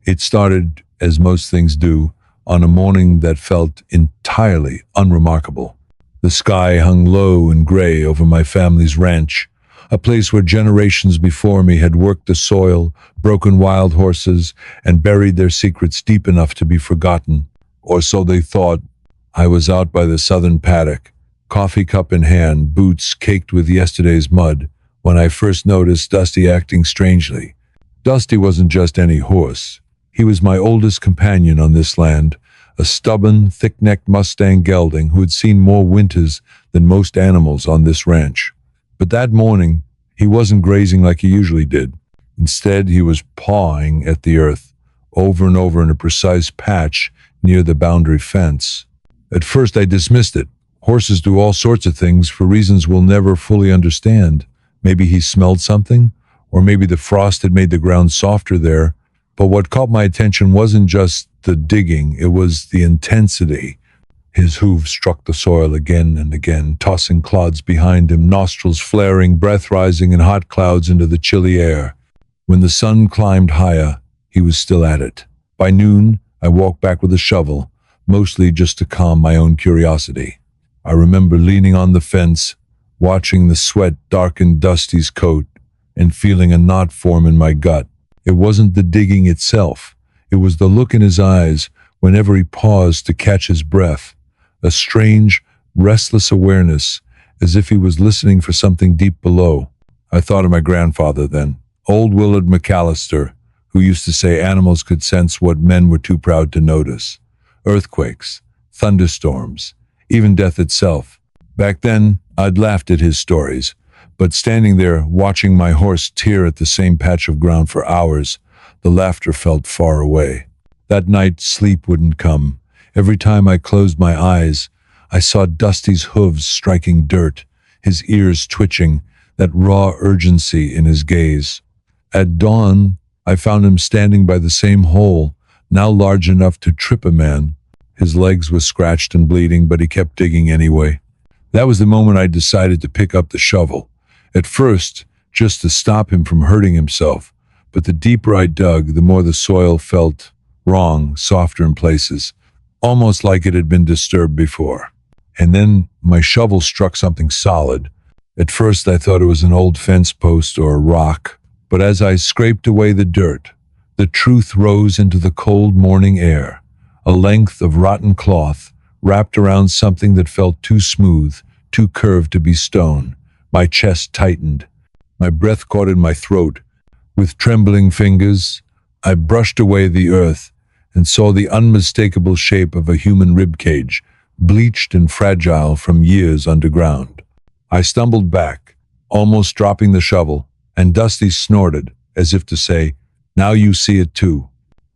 It started, as most things do, on a morning that felt entirely unremarkable. The sky hung low and gray over my family's ranch, a place where generations before me had worked the soil, broken wild horses, and buried their secrets deep enough to be forgotten. Or so they thought. I was out by the southern paddock, coffee cup in hand, boots caked with yesterday's mud, when I first noticed Dusty acting strangely. Dusty wasn't just any horse. He was my oldest companion on this land, a stubborn, thick-necked Mustang gelding who had seen more winters than most animals on this ranch. But that morning, he wasn't grazing like he usually did. Instead, he was pawing at the earth, over and over in a precise patch near the boundary fence. At first, I dismissed it. Horses do all sorts of things for reasons we'll never fully understand. Maybe he smelled something, or maybe the frost had made the ground softer there. But what caught my attention wasn't just the digging, it was the intensity. His hooves struck the soil again and again, tossing clods behind him, nostrils flaring, breath rising in hot clouds into the chilly air. When the sun climbed higher, he was still at it. By noon, I walked back with a shovel, mostly just to calm my own curiosity. I remember leaning on the fence, watching the sweat darken Dusty's coat, and feeling a knot form in my gut. It wasn't the digging itself. It was the look in his eyes whenever he paused to catch his breath. A strange, restless awareness, as if he was listening for something deep below. I thought of my grandfather then, old Willard McAllister, who used to say animals could sense what men were too proud to notice. Earthquakes, thunderstorms, even death itself. Back then, I'd laughed at his stories, but standing there watching my horse tear at the same patch of ground for hours, the laughter felt far away. That night, sleep wouldn't come. Every time I closed my eyes, I saw Dusty's hooves striking dirt, his ears twitching, that raw urgency in his gaze. At dawn, I found him standing by the same hole, now large enough to trip a man. His legs were scratched and bleeding, but he kept digging anyway. That was the moment I decided to pick up the shovel. At first, just to stop him from hurting himself, but the deeper I dug, the more the soil felt wrong, softer in places, almost like it had been disturbed before. And then my shovel struck something solid. At first I thought it was an old fence post or a rock, but as I scraped away the dirt, the truth rose into the cold morning air, a length of rotten cloth wrapped around something that felt too smooth, too curved to be stone. My chest tightened. My breath caught in my throat. With trembling fingers, I brushed away the earth and saw the unmistakable shape of a human ribcage, bleached and fragile from years underground. I stumbled back, almost dropping the shovel, and Dusty snorted, as if to say, "Now you see it too."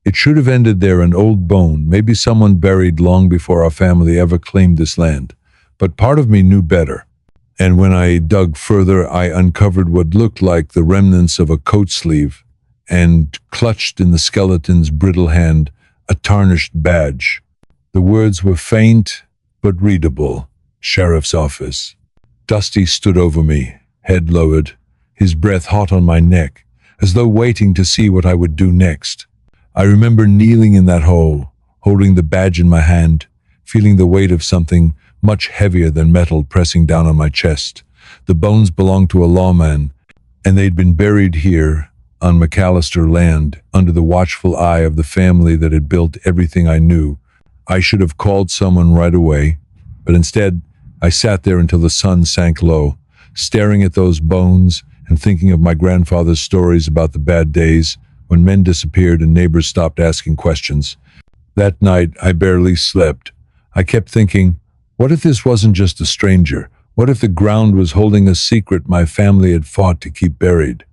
It should have ended there, an old bone, maybe someone buried long before our family ever claimed this land. But part of me knew better. And when I dug further, I uncovered what looked like the remnants of a coat sleeve, and clutched in the skeleton's brittle hand, a tarnished badge. The words were faint but readable. Sheriff's Office. Dusty stood over me, head lowered, his breath hot on my neck, as though waiting to see what I would do next. I remember kneeling in that hole, holding the badge in my hand, feeling the weight of something much heavier than metal pressing down on my chest. The bones belonged to a lawman, and they'd been buried here on McAllister land, under the watchful eye of the family that had built everything I knew. I should have called someone right away, but instead, I sat there until the sun sank low, staring at those bones and thinking of my grandfather's stories about the bad days when men disappeared and neighbors stopped asking questions. That night, I barely slept. I kept thinking, what if this wasn't just a stranger? What if the ground was holding a secret my family had fought to keep buried?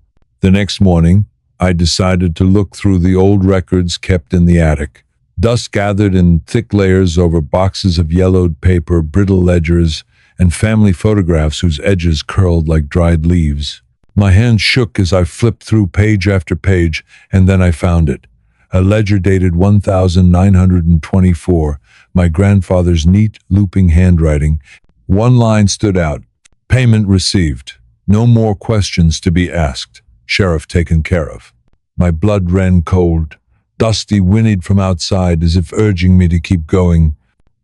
The next morning, I decided to look through the old records kept in the attic. Dust gathered in thick layers over boxes of yellowed paper, brittle ledgers, and family photographs whose edges curled like dried leaves. My hand shook as I flipped through page after page, and then I found it. A ledger dated 1924, my grandfather's neat, looping handwriting. One line stood out. Payment received. No more questions to be asked. Sheriff taken care of. My blood ran cold. Dusty whinnied from outside as if urging me to keep going.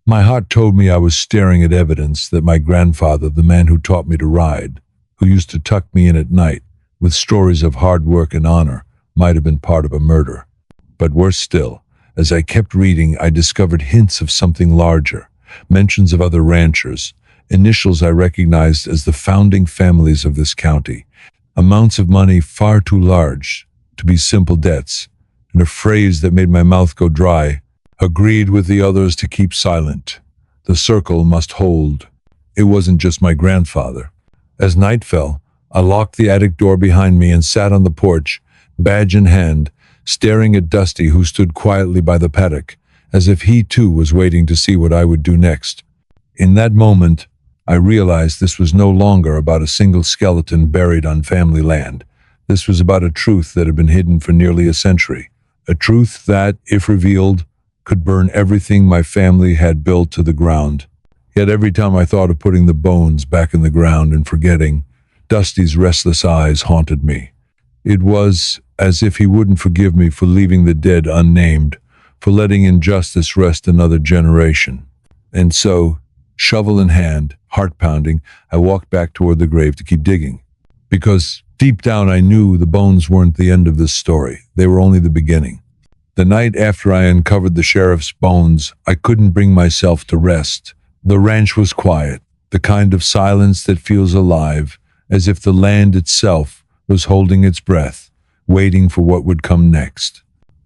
My heart told me I was staring at evidence that my grandfather, the man who taught me to ride, who used to tuck me in at night with stories of hard work and honor, might have been part of a murder. But worse still, as I kept reading, I discovered hints of something larger, mentions of other ranchers, initials I recognized as the founding families of this county, amounts of money far too large to be simple debts, and a phrase that made my mouth go dry: agreed with the others to keep silent. The circle must hold. It wasn't just my grandfather. As night fell, I locked the attic door behind me and sat on the porch, badge in hand, staring at Dusty, who stood quietly by the paddock, as if he too was waiting to see what I would do next. In that moment, I realized this was no longer about a single skeleton buried on family land. This was about a truth that had been hidden for nearly a century. A truth that, if revealed, could burn everything my family had built to the ground. Yet every time I thought of putting the bones back in the ground and forgetting, Dusty's restless eyes haunted me. It was as if he wouldn't forgive me for leaving the dead unnamed, for letting injustice rest another generation. And so, shovel in hand, heart pounding, I walked back toward the grave to keep digging. Because deep down I knew the bones weren't the end of this story. They were only the beginning. The night after I uncovered the sheriff's bones, I couldn't bring myself to rest. The ranch was quiet, the kind of silence that feels alive, as if the land itself was holding its breath, waiting for what would come next.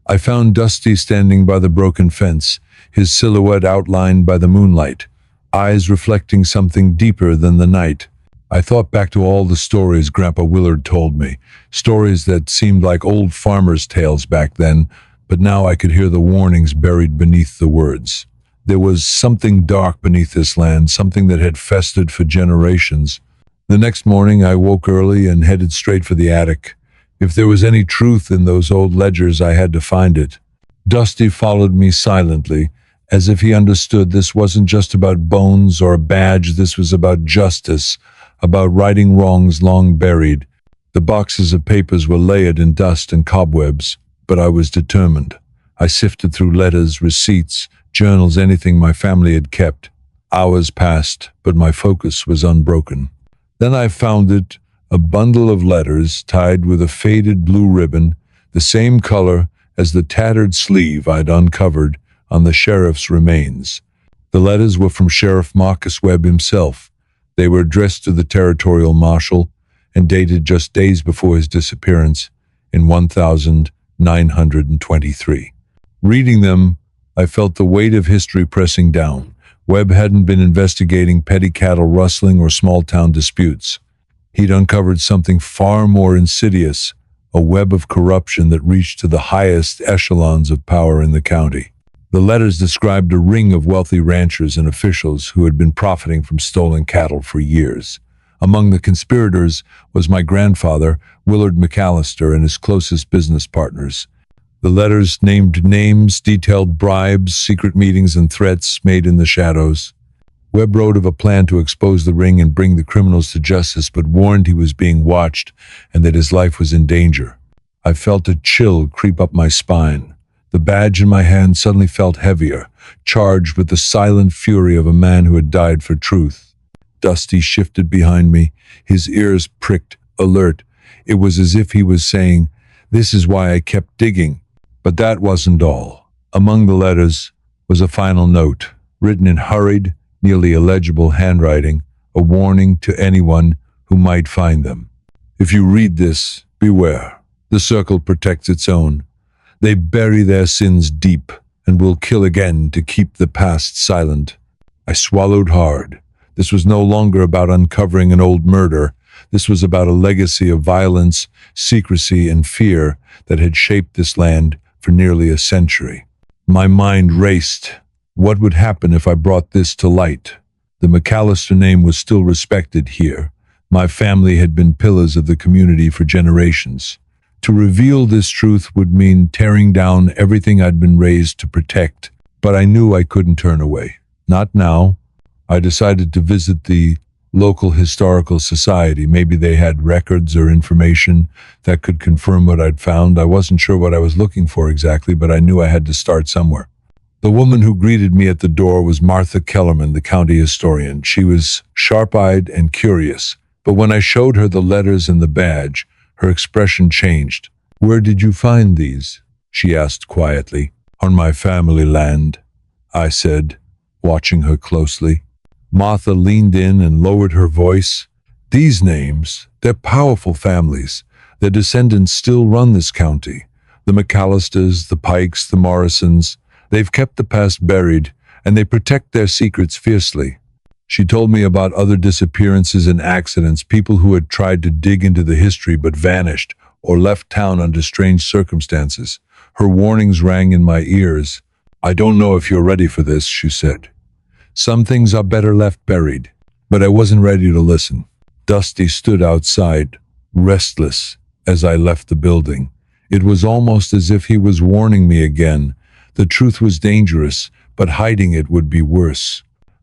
I found Dusty standing by the broken fence, his silhouette outlined by the moonlight, eyes reflecting something deeper than the night. I thought back to all the stories Grandpa Willard told me, stories that seemed like old farmers' tales back then, but now I could hear the warnings buried beneath the words. There was something dark beneath this land, something that had festered for generations. The next morning I woke early and headed straight for the attic. If there was any truth in those old ledgers, I had to find it. Dusty followed me silently, as if he understood this wasn't just about bones or a badge, this was about justice, about righting wrongs long buried. The boxes of papers were layered in dust and cobwebs, but I was determined. I sifted through letters, receipts, journals, anything my family had kept. Hours passed, but my focus was unbroken. Then I found it, a bundle of letters tied with a faded blue ribbon, the same color as the tattered sleeve I'd uncovered on the sheriff's remains. The letters were from Sheriff Marcus Webb himself. They were addressed to the territorial marshal and dated just days before his disappearance in 1923. Reading them, I felt the weight of history pressing down. Webb hadn't been investigating petty cattle rustling or small-town disputes. He'd uncovered something far more insidious, a web of corruption that reached to the highest echelons of power in the county. The letters described a ring of wealthy ranchers and officials who had been profiting from stolen cattle for years. Among the conspirators was my grandfather, Willard McAllister, and his closest business partners. The letters named names, detailed bribes, secret meetings, and threats made in the shadows. Webb wrote of a plan to expose the ring and bring the criminals to justice, but warned he was being watched and that his life was in danger. I felt a chill creep up my spine. The badge in my hand suddenly felt heavier, charged with the silent fury of a man who had died for truth. Dusty shifted behind me, his ears pricked, alert. It was as if he was saying, "This is why I kept digging." But that wasn't all. Among the letters was a final note, written in hurried, nearly illegible handwriting, a warning to anyone who might find them. "If you read this, beware. The circle protects its own. They bury their sins deep and will kill again to keep the past silent." I swallowed hard. This was no longer about uncovering an old murder. This was about a legacy of violence, secrecy, and fear that had shaped this land for nearly a century. My mind raced. What would happen if I brought this to light? The McAllister name was still respected here. My family had been pillars of the community for generations. To reveal this truth would mean tearing down everything I'd been raised to protect, but I knew I couldn't turn away. Not now. I decided to visit the local historical society. Maybe they had records or information that could confirm what I'd found. I wasn't sure what I was looking for exactly, but I knew I had to start somewhere. The woman who greeted me at the door was Martha Kellerman, the county historian. She was sharp-eyed and curious, but when I showed her the letters and the badge, her expression changed. "Where did you find these?" she asked quietly. "On my family land," I said, watching her closely. Martha leaned in and lowered her voice. "These names, they're powerful families. Their descendants still run this county. The McAllisters, the Pikes, the Morrisons. They've kept the past buried, and they protect their secrets fiercely." She told me about other disappearances and accidents, people who had tried to dig into the history but vanished or left town under strange circumstances. Her warnings rang in my ears. "I don't know if you're ready for this," she said. "Some things are better left buried." But I wasn't ready to listen. Dusty stood outside, restless, as I left the building. It was almost as if he was warning me again. The truth was dangerous, but hiding it would be worse.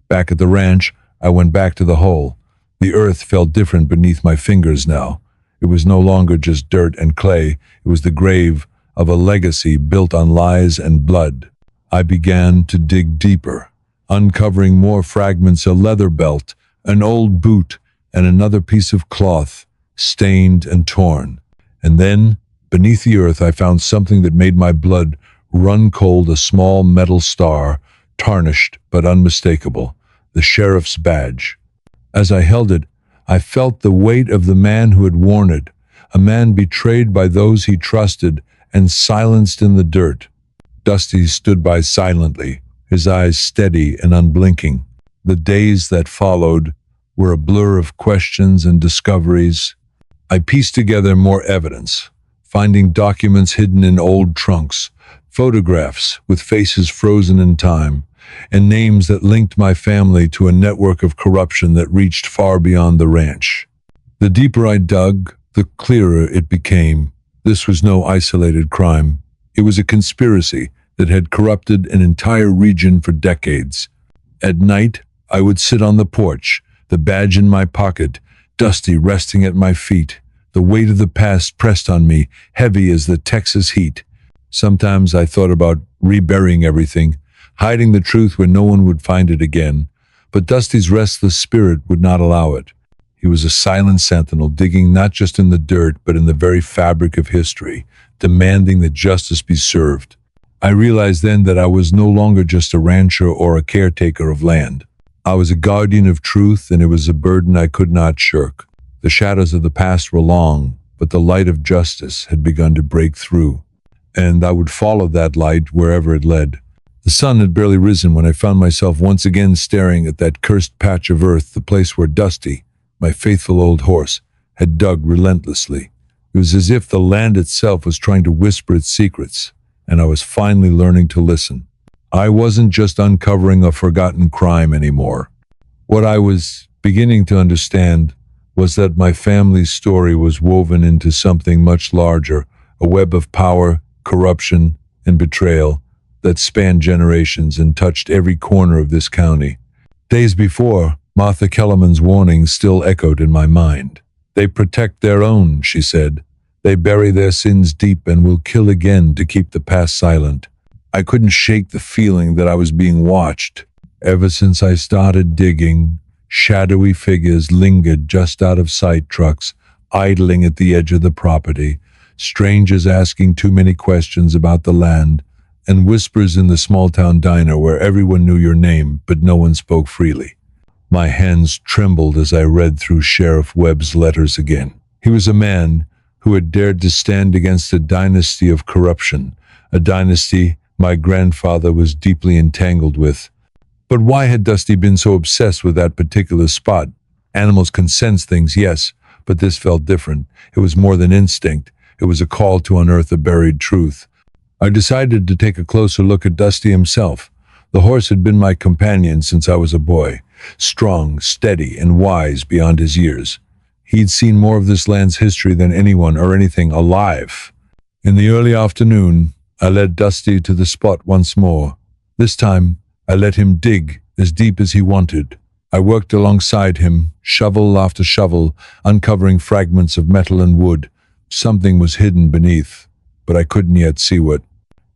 Back at the ranch, I went back to the hole. The earth felt different beneath my fingers now. It was no longer just dirt and clay. It was the grave of a legacy built on lies and blood. I began to dig deeper, uncovering more fragments: a leather belt, an old boot, and another piece of cloth, stained and torn. And then, beneath the earth, I found something that made my blood run cold: a small metal star, tarnished but unmistakable, the sheriff's badge. As I held it, I felt the weight of the man who had worn it, a man betrayed by those he trusted and silenced in the dirt. Dusty stood by silently, his eyes steady and unblinking. The days that followed were a blur of questions and discoveries. I pieced together more evidence, finding documents hidden in old trunks, photographs with faces frozen in time, and names that linked my family to a network of corruption that reached far beyond the ranch. The deeper I dug, the clearer it became. This was no isolated crime. It was a conspiracy that had corrupted an entire region for decades. At night, I would sit on the porch, the badge in my pocket, Dusty resting at my feet, the weight of the past pressed on me, heavy as the Texas heat. Sometimes I thought about reburying everything, hiding the truth where no one would find it again. But Dusty's restless spirit would not allow it. He was a silent sentinel, digging not just in the dirt, but in the very fabric of history, demanding that justice be served. I realized then that I was no longer just a rancher or a caretaker of land. I was a guardian of truth, and it was a burden I could not shirk. The shadows of the past were long, but the light of justice had begun to break through, and I would follow that light wherever it led. The sun had barely risen when I found myself once again staring at that cursed patch of earth, the place where Dusty, my faithful old horse, had dug relentlessly. It was as if the land itself was trying to whisper its secrets, and I was finally learning to listen. I wasn't just uncovering a forgotten crime anymore. What I was beginning to understand was that my family's story was woven into something much larger, a web of power, corruption, and betrayal that spanned generations and touched every corner of this county. Days before, Martha Kellerman's warnings still echoed in my mind. "They protect their own," she said. "They bury their sins deep and will kill again to keep the past silent." I couldn't shake the feeling that I was being watched. Ever since I started digging, shadowy figures lingered just out of sight, trucks idling at the edge of the property, strangers asking too many questions about the land, and whispers in the small-town diner where everyone knew your name but no one spoke freely. My hands trembled as I read through Sheriff Webb's letters again. He was a man who had dared to stand against a dynasty of corruption, a dynasty my grandfather was deeply entangled with. But why had Dusty been so obsessed with that particular spot? Animals can sense things, yes, but this felt different. It was more than instinct. It was a call to unearth a buried truth. I decided to take a closer look at Dusty himself. The horse had been my companion since I was a boy, strong, steady, and wise beyond his years. He'd seen more of this land's history than anyone or anything alive. In the early afternoon, I led Dusty to the spot once more. This time, I let him dig as deep as he wanted. I worked alongside him, shovel after shovel, uncovering fragments of metal and wood. Something was hidden beneath, but I couldn't yet see what.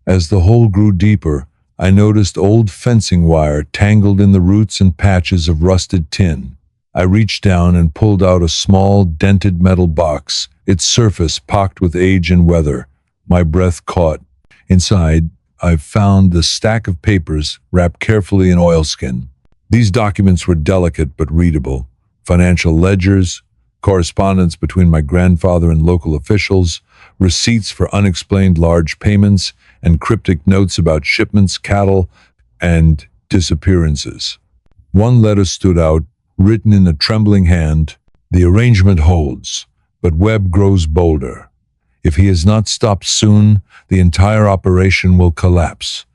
As the hole grew deeper, I noticed old fencing wire tangled in the roots and patches of rusted tin. I reached down and pulled out a small, dented metal box, its surface pocked with age and weather. My breath caught. Inside, I found a stack of papers wrapped carefully in oilskin. These documents were delicate but readable. Financial ledgers, correspondence between my grandfather and local officials, receipts for unexplained large payments, and cryptic notes about shipments, cattle, and disappearances. One letter stood out, written in a trembling hand. The arrangement holds, but Webb grows bolder. If he is not stopped soon, the entire operation will collapse.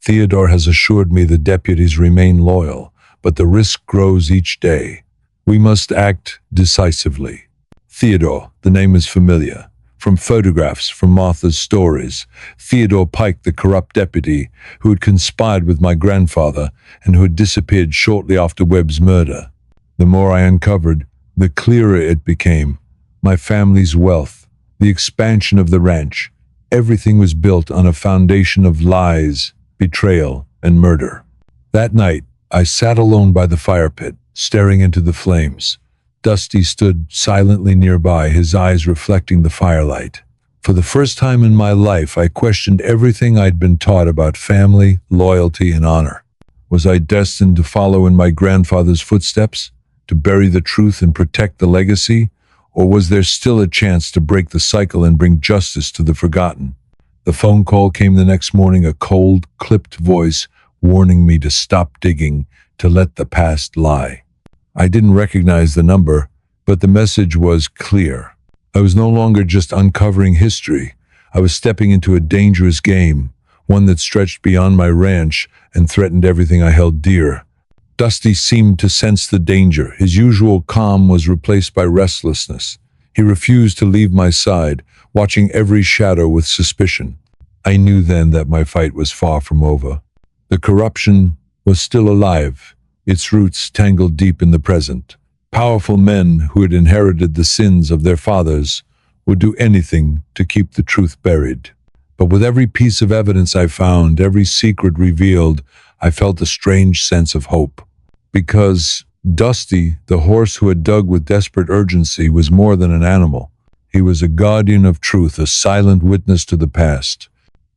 Theodore has assured me the deputies remain loyal, but the risk grows each day. We must act decisively. Theodore, the name is familiar. From photographs, from Martha's stories. Theodore Pike, the corrupt deputy who had conspired with my grandfather and who had disappeared shortly after Webb's murder. The more I uncovered, the clearer it became. My family's wealth, the expansion of the ranch, everything was built on a foundation of lies, betrayal, and murder. That night, I sat alone by the fire pit, staring into the flames. Dusty stood silently nearby, his eyes reflecting the firelight. For the first time in my life, I questioned everything I'd been taught about family, loyalty, and honor. Was I destined to follow in my grandfather's footsteps, to bury the truth and protect the legacy? Or was there still a chance to break the cycle and bring justice to the forgotten? The phone call came the next morning, a cold, clipped voice warning me to stop digging, to let the past lie. I didn't recognize the number, but the message was clear. I was no longer just uncovering history. I was stepping into a dangerous game, one that stretched beyond my ranch and threatened everything I held dear. Dusty seemed to sense the danger. His usual calm was replaced by restlessness. He refused to leave my side, watching every shadow with suspicion. I knew then that my fight was far from over. The corruption was still alive, its roots tangled deep in the present. Powerful men who had inherited the sins of their fathers would do anything to keep the truth buried. But with every piece of evidence I found, every secret revealed, I felt a strange sense of hope. Because Dusty, the horse who had dug with desperate urgency, was more than an animal. He was a guardian of truth, a silent witness to the past.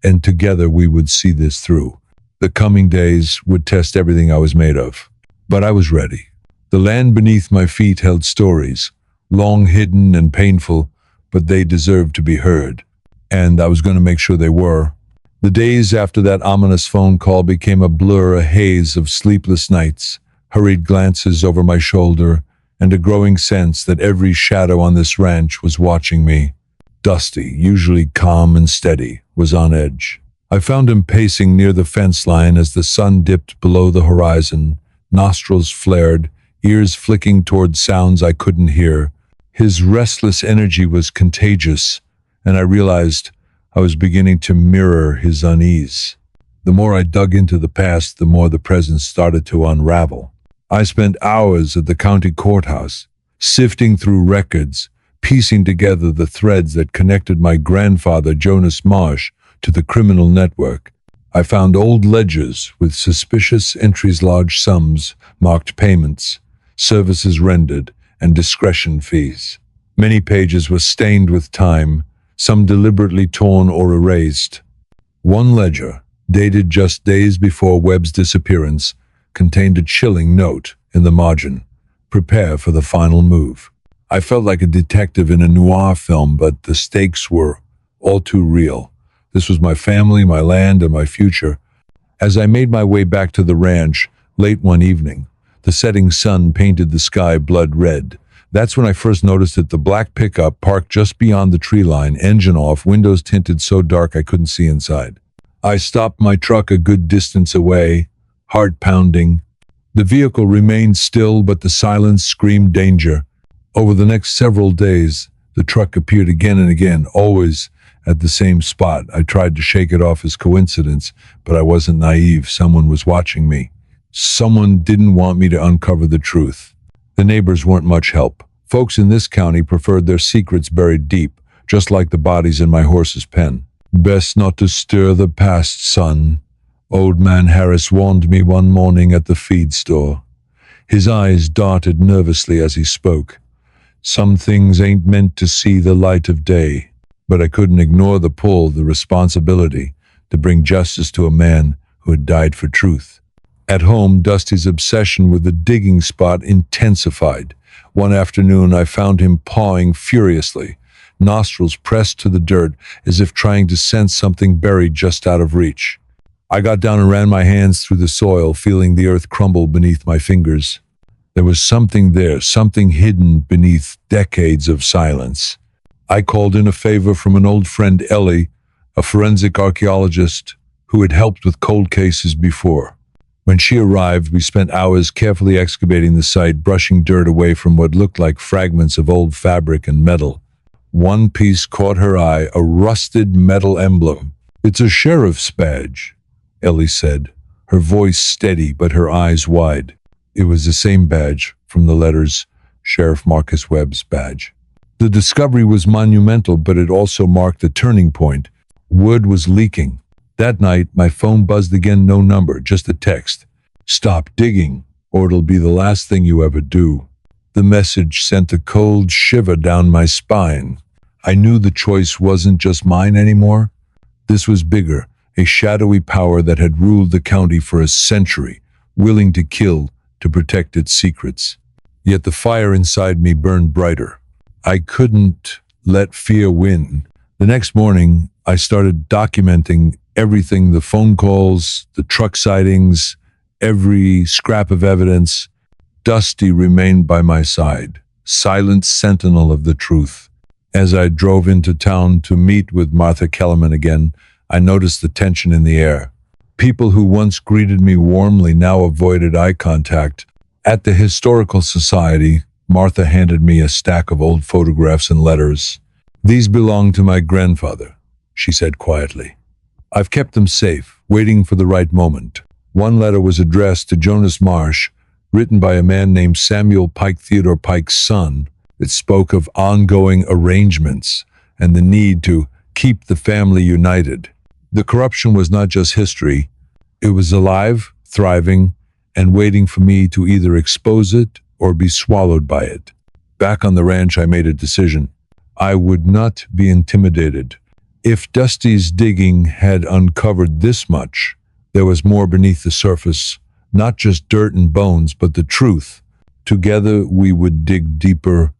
And together we would see this through. The coming days would test everything I was made of. But I was ready. The land beneath my feet held stories, long hidden and painful, but they deserved to be heard. And I was going to make sure they were. The days after that ominous phone call became a blur, a haze of sleepless nights, hurried glances over my shoulder, and a growing sense that every shadow on this ranch was watching me. Dusty, usually calm and steady, was on edge. I found him pacing near the fence line as the sun dipped below the horizon, nostrils flared, ears flicking toward sounds I couldn't hear. His restless energy was contagious, and I realized I was beginning to mirror his unease. The more I dug into the past, the more the present started to unravel. I spent hours at the county courthouse, sifting through records, piecing together the threads that connected my grandfather, Jonas Marsh, to the criminal network. I found old ledgers with suspicious entries, large sums, marked payments, services rendered, and discretion fees. Many pages were stained with time, some deliberately torn or erased. One ledger, dated just days before Webb's disappearance, contained a chilling note in the margin: "Prepare for the final move." I felt like a detective in a noir film, but the stakes were all too real. This was my family, my land, and my future. As I made my way back to the ranch, late one evening, the setting sun painted the sky blood red. That's when I first noticed it, the black pickup parked just beyond the tree line, engine off, windows tinted so dark I couldn't see inside. I stopped my truck a good distance away, heart pounding. The vehicle remained still, but the silence screamed danger. Over the next several days, the truck appeared again and again, always at the same spot. I tried to shake it off as coincidence, but I wasn't naive. Someone was watching me. Someone didn't want me to uncover the truth. The neighbors weren't much help. Folks in this county preferred their secrets buried deep, just like the bodies in my horse's pen. Best not to stir the past, son. Old man Harris warned me one morning at the feed store. His eyes darted nervously as he spoke. Some things ain't meant to see the light of day. But I couldn't ignore the pull, the responsibility to bring justice to a man who had died for truth. At home, Dusty's obsession with the digging spot intensified. One afternoon, I found him pawing furiously, nostrils pressed to the dirt as if trying to sense something buried just out of reach. I got down and ran my hands through the soil, feeling the earth crumble beneath my fingers. There was something there, something hidden beneath decades of silence. I called in a favor from an old friend, Ellie, a forensic archaeologist who had helped with cold cases before. When she arrived, we spent hours carefully excavating the site, brushing dirt away from what looked like fragments of old fabric and metal. One piece caught her eye, a rusted metal emblem. "It's a sheriff's badge," Ellie said, her voice steady but her eyes wide. It was the same badge from the letters Sheriff Marcus Webb's badge. The discovery was monumental, but it also marked a turning point. Word was leaking. That night, my phone buzzed again, no number, just a text. "Stop digging, or it'll be the last thing you ever do." The message sent a cold shiver down my spine. I knew the choice wasn't just mine anymore. This was bigger, a shadowy power that had ruled the county for a century, willing to kill to protect its secrets. Yet the fire inside me burned brighter. I couldn't let fear win. The next morning, I started documenting everything, the phone calls, the truck sightings, every scrap of evidence. Dusty remained by my side, silent sentinel of the truth. As I drove into town to meet with Martha Kellerman again, I noticed the tension in the air. People who once greeted me warmly now avoided eye contact. At the Historical Society, Martha handed me a stack of old photographs and letters. "These belong to my grandfather," she said quietly. "I've kept them safe, waiting for the right moment." One letter was addressed to Jonas Marsh, written by a man named Samuel Pike, Theodore Pike's son. It spoke of ongoing arrangements and the need to keep the family united. The corruption was not just history. It was alive, thriving, and waiting for me to either expose it or be swallowed by it. Back on the ranch, I made a decision. I would not be intimidated. If Dusty's digging had uncovered this much, there was more beneath the surface, not just dirt and bones, but the truth. Together, we would dig deeper.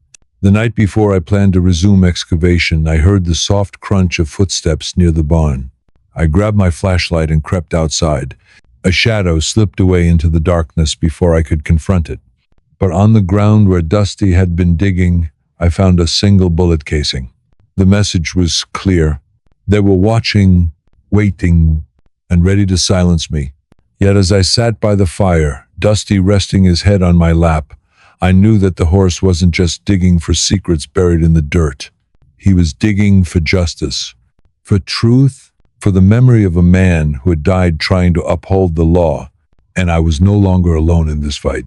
The night before I planned to resume excavation, I heard the soft crunch of footsteps near the barn. I grabbed my flashlight and crept outside. A shadow slipped away into the darkness before I could confront it. But on the ground where Dusty had been digging, I found a single bullet casing. The message was clear. They were watching, waiting, and ready to silence me. Yet as I sat by the fire, Dusty resting his head on my lap, I knew that the horse wasn't just digging for secrets buried in the dirt. He was digging for justice, for truth, for the memory of a man who had died trying to uphold the law. And I was no longer alone in this fight.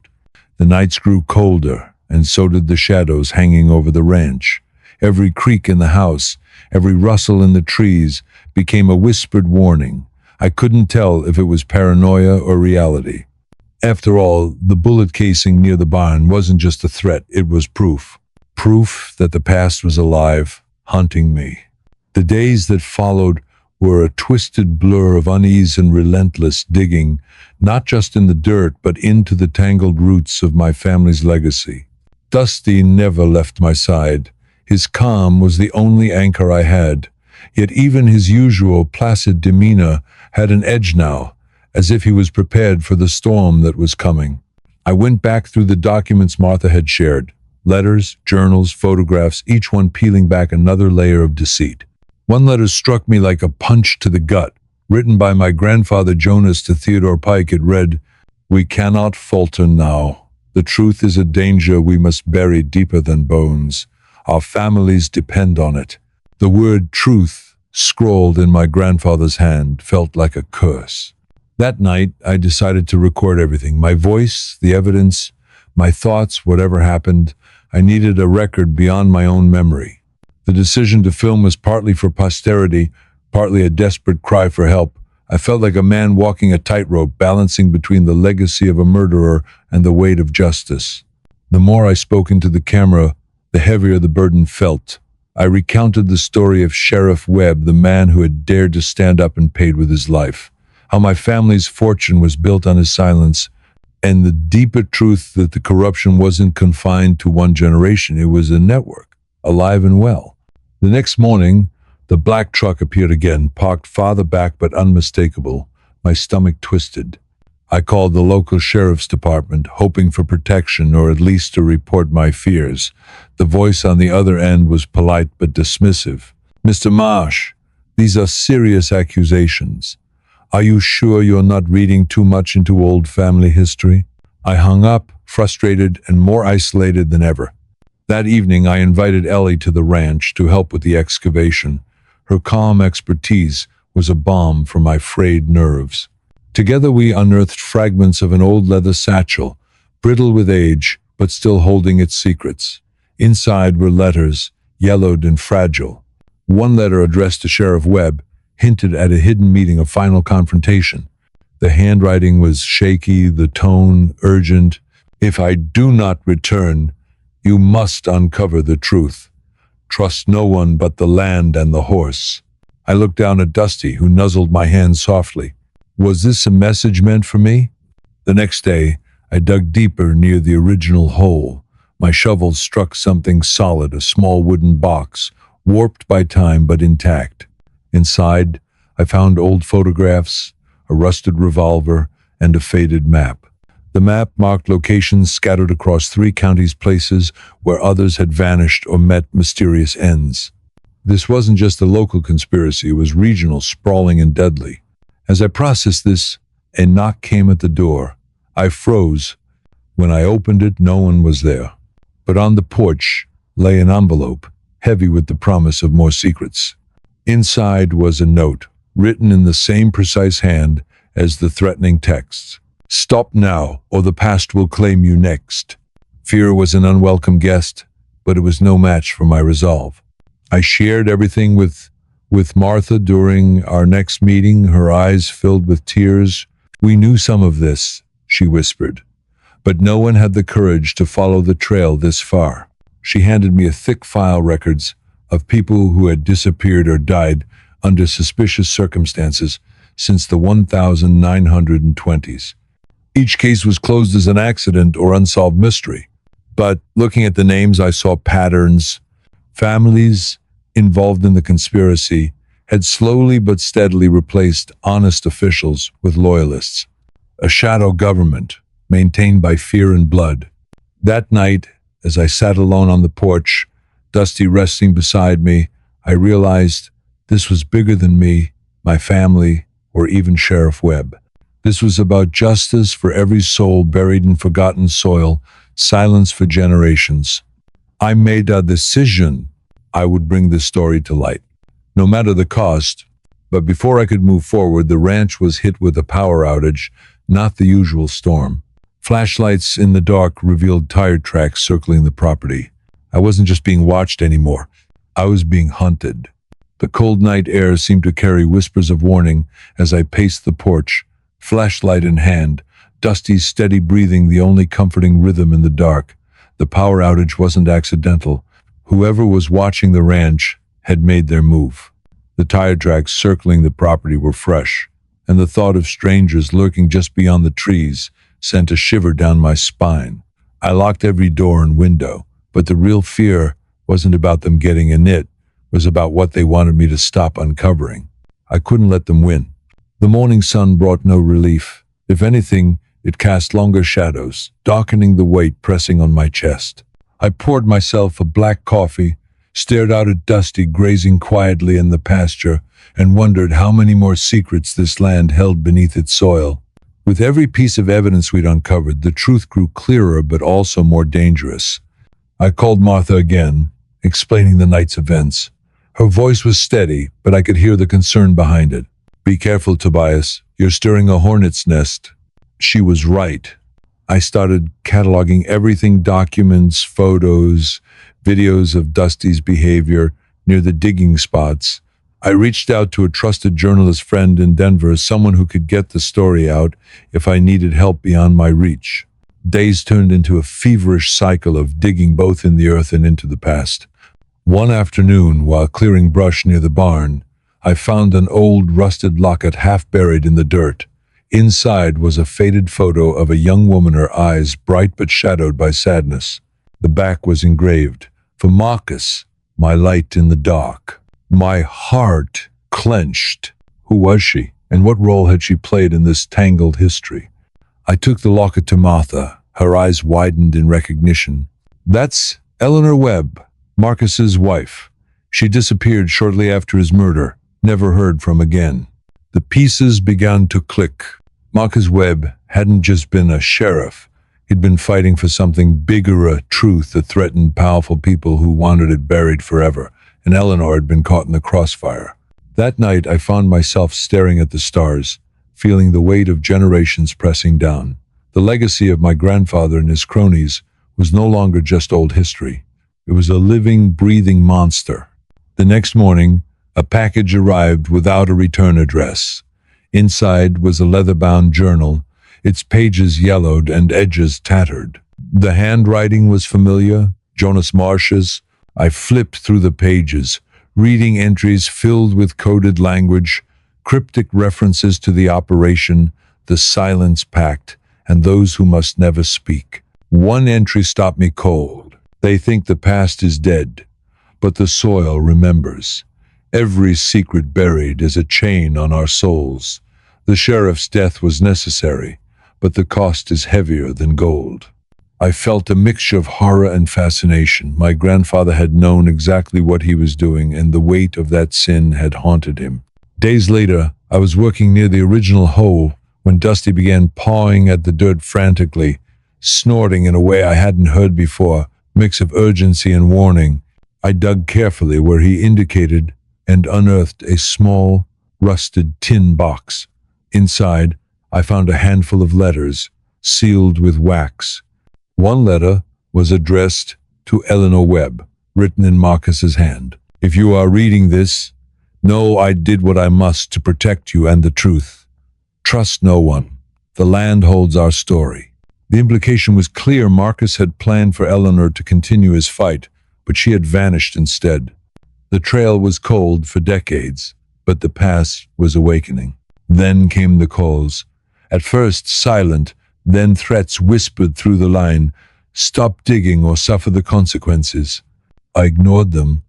The nights grew colder, and so did the shadows hanging over the ranch. Every creak in the house, every rustle in the trees became a whispered warning. I couldn't tell if it was paranoia or reality. After all, the bullet casing near the barn wasn't just a threat, it was proof. Proof that the past was alive, hunting me. The days that followed were a twisted blur of unease and relentless digging, not just in the dirt, but into the tangled roots of my family's legacy. Dusty never left my side. His calm was the only anchor I had. Yet even his usual placid demeanor had an edge now, as if he was prepared for the storm that was coming. I went back through the documents Martha had shared. Letters, journals, photographs, each one peeling back another layer of deceit. One letter struck me like a punch to the gut. Written by my grandfather Jonas to Theodore Pike, it read, "We cannot falter now. The truth is a danger we must bury deeper than bones. Our families depend on it." The word truth, scrawled in my grandfather's hand, felt like a curse. That night, I decided to record everything. My voice, the evidence, my thoughts, whatever happened. I needed a record beyond my own memory. The decision to film was partly for posterity, partly a desperate cry for help. I felt like a man walking a tightrope, balancing between the legacy of a murderer and the weight of justice. The more I spoke into the camera, the heavier the burden felt. I recounted the story of Sheriff Webb, the man who had dared to stand up and paid with his life. How my family's fortune was built on his silence, and the deeper truth that the corruption wasn't confined to one generation. It was a network, alive and well. The next morning, the black truck appeared again, parked farther back but unmistakable. My stomach twisted. I called the local sheriff's department, hoping for protection or at least to report my fears. The voice on the other end was polite but dismissive. "Mr. Marsh, these are serious accusations. Are you sure you're not reading too much into old family history?" I hung up, frustrated and more isolated than ever. That evening, I invited Ellie to the ranch to help with the excavation. Her calm expertise was a balm for my frayed nerves. Together we unearthed fragments of an old leather satchel, brittle with age, but still holding its secrets. Inside were letters, yellowed and fragile. One letter addressed to Sheriff Webb hinted at a hidden meeting, a final confrontation. The handwriting was shaky, the tone urgent. "If I do not return, you must uncover the truth. Trust no one but the land and the horse." I looked down at Dusty, who nuzzled my hand softly. Was this a message meant for me? The next day, I dug deeper near the original hole. My shovel struck something solid, a small wooden box, warped by time but intact. Inside, I found old photographs, a rusted revolver, and a faded map. The map marked locations scattered across 3 counties, places where others had vanished or met mysterious ends. This wasn't just a local conspiracy, it was regional, sprawling and deadly. As I processed this, a knock came at the door. I froze. When I opened it, no one was there. But on the porch lay an envelope, heavy with the promise of more secrets. Inside was a note, written in the same precise hand as the threatening texts. "Stop now, or the past will claim you next." Fear was an unwelcome guest, but it was no match for my resolve. I shared everything with Martha during our next meeting, her eyes filled with tears. "We knew some of this," she whispered, "but no one had the courage to follow the trail this far." She handed me a thick file, records of people who had disappeared or died under suspicious circumstances since the 1920s. Each case was closed as an accident or unsolved mystery. But looking at the names, I saw patterns. Families involved in the conspiracy had slowly but steadily replaced honest officials with loyalists. A shadow government maintained by fear and blood. That night, as I sat alone on the porch, Dusty resting beside me, I realized this was bigger than me, my family, or even Sheriff Webb. This was about justice for every soul buried in forgotten soil, silence for generations. I made a decision. I would bring this story to light, no matter the cost. But before I could move forward, the ranch was hit with a power outage, not the usual storm. Flashlights in the dark revealed tire tracks circling the property. I wasn't just being watched anymore. I was being hunted. The cold night air seemed to carry whispers of warning as I paced the porch, flashlight in hand, Dusty's steady breathing the only comforting rhythm in the dark. The power outage wasn't accidental. Whoever was watching the ranch had made their move. The tire tracks circling the property were fresh, and the thought of strangers lurking just beyond the trees sent a shiver down my spine. I locked every door and window, but the real fear wasn't about them getting in, it was about what they wanted me to stop uncovering. I couldn't let them win. The morning sun brought no relief. If anything, it cast longer shadows, darkening the weight pressing on my chest. I poured myself a black coffee, stared out at Dusty grazing quietly in the pasture, and wondered how many more secrets this land held beneath its soil. With every piece of evidence we'd uncovered, the truth grew clearer but also more dangerous. I called Martha again, explaining the night's events. Her voice was steady, but I could hear the concern behind it. "Be careful, Tobias. You're stirring a hornet's nest. She was right. I started cataloging everything: documents, photos, videos of Dusty's behavior near the digging spots. I reached out to a trusted journalist friend in Denver, someone who could get the story out if I needed help beyond my reach. Days turned into a feverish cycle of digging both in the earth and into the past. One afternoon, while clearing brush near the barn, I found an old rusted locket half buried in the dirt. Inside was a faded photo of a young woman, her eyes bright but shadowed by sadness. The back was engraved, "For Marcus, my light in the dark." My heart clenched. Who was she, and what role had she played in this tangled history? I took the locket to Martha. Her eyes widened in recognition. "That's Eleanor Webb, Marcus's wife. She disappeared shortly after his murder, never heard from again." The pieces began to click. Marcus Webb hadn't just been a sheriff. He'd been fighting for something bigger, a truth that threatened powerful people who wanted it buried forever, and Eleanor had been caught in the crossfire. That night, I found myself staring at the stars, feeling the weight of generations pressing down. The legacy of my grandfather and his cronies was no longer just old history. It was a living, breathing monster. The next morning, a package arrived without a return address. Inside was a leather-bound journal, its pages yellowed and edges tattered. The handwriting was familiar, Jonas Marsh's. I flipped through the pages, reading entries filled with coded language, cryptic references to the operation, the Silence Pact, and those who must never speak. One entry stopped me cold. "They think the past is dead, but the soil remembers. Every secret buried is a chain on our souls. The sheriff's death was necessary, but the cost is heavier than gold." I felt a mixture of horror and fascination. My grandfather had known exactly what he was doing, and the weight of that sin had haunted him. Days later, I was working near the original hole when Dusty began pawing at the dirt frantically, snorting in a way I hadn't heard before, a mix of urgency and warning. I dug carefully where he indicated and unearthed a small, rusted tin box. Inside, I found a handful of letters, sealed with wax. One letter was addressed to Eleanor Webb, written in Marcus's hand. "If you are reading this, know I did what I must to protect you and the truth. Trust no one. The land holds our story." The implication was clear. Marcus had planned for Eleanor to continue his fight, but she had vanished instead. The trail was cold for decades, but the past was awakening. Then came the calls. At first silent, then threats whispered through the line: "Stop digging or suffer the consequences." I ignored them.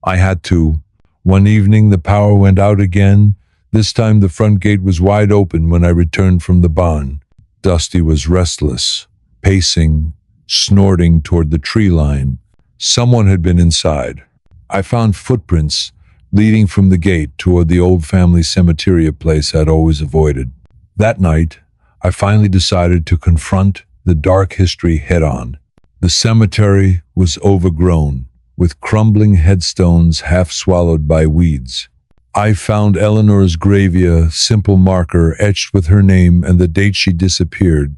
I had to. One evening the power went out again. This time the front gate was wide open when I returned from the barn. Dusty was restless, pacing, snorting toward the tree line. Someone had been inside. I found footprints leading from the gate toward the old family cemetery, a place I'd always avoided. That night, I finally decided to confront the dark history head-on. The cemetery was overgrown, with crumbling headstones half swallowed by weeds. I found Eleanor's grave, a simple marker etched with her name and the date she disappeared.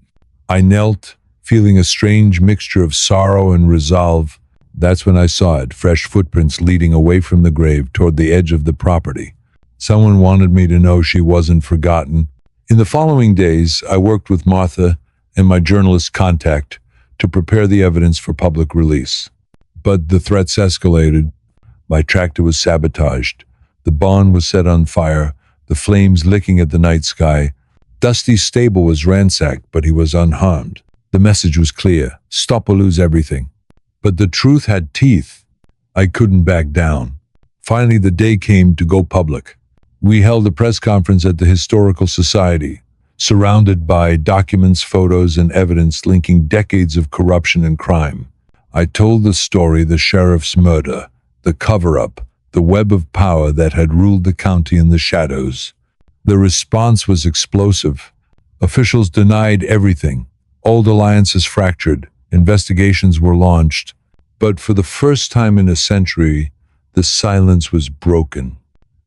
I knelt, feeling a strange mixture of sorrow and resolve. That's when I saw it, fresh footprints leading away from the grave toward the edge of the property. Someone wanted me to know she wasn't forgotten. In the following days, I worked with Martha and my journalist contact to prepare the evidence for public release. But the threats escalated. My tractor was sabotaged. The barn was set on fire, the flames licking at the night sky. Dusty's stable was ransacked, but he was unharmed. The message was clear: stop or lose everything. But the truth had teeth. I couldn't back down. Finally, the day came to go public. We held a press conference at the Historical Society, surrounded by documents, photos, and evidence linking decades of corruption and crime. I told the story: the sheriff's murder, the cover-up, the web of power that had ruled the county in the shadows. The response was explosive. Officials denied everything. Old alliances fractured. Investigations were launched. But for the first time in a century, the silence was broken.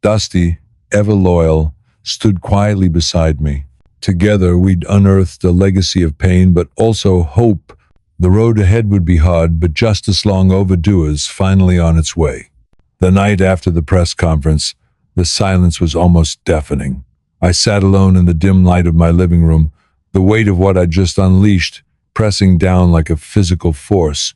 Dusty, ever loyal, stood quietly beside me. Together, we'd unearthed a legacy of pain, but also hope. The road ahead would be hard, but justice long overdue is finally on its way. The night after the press conference, the silence was almost deafening. I sat alone in the dim light of my living room, the weight of what I'd just unleashed pressing down like a physical force.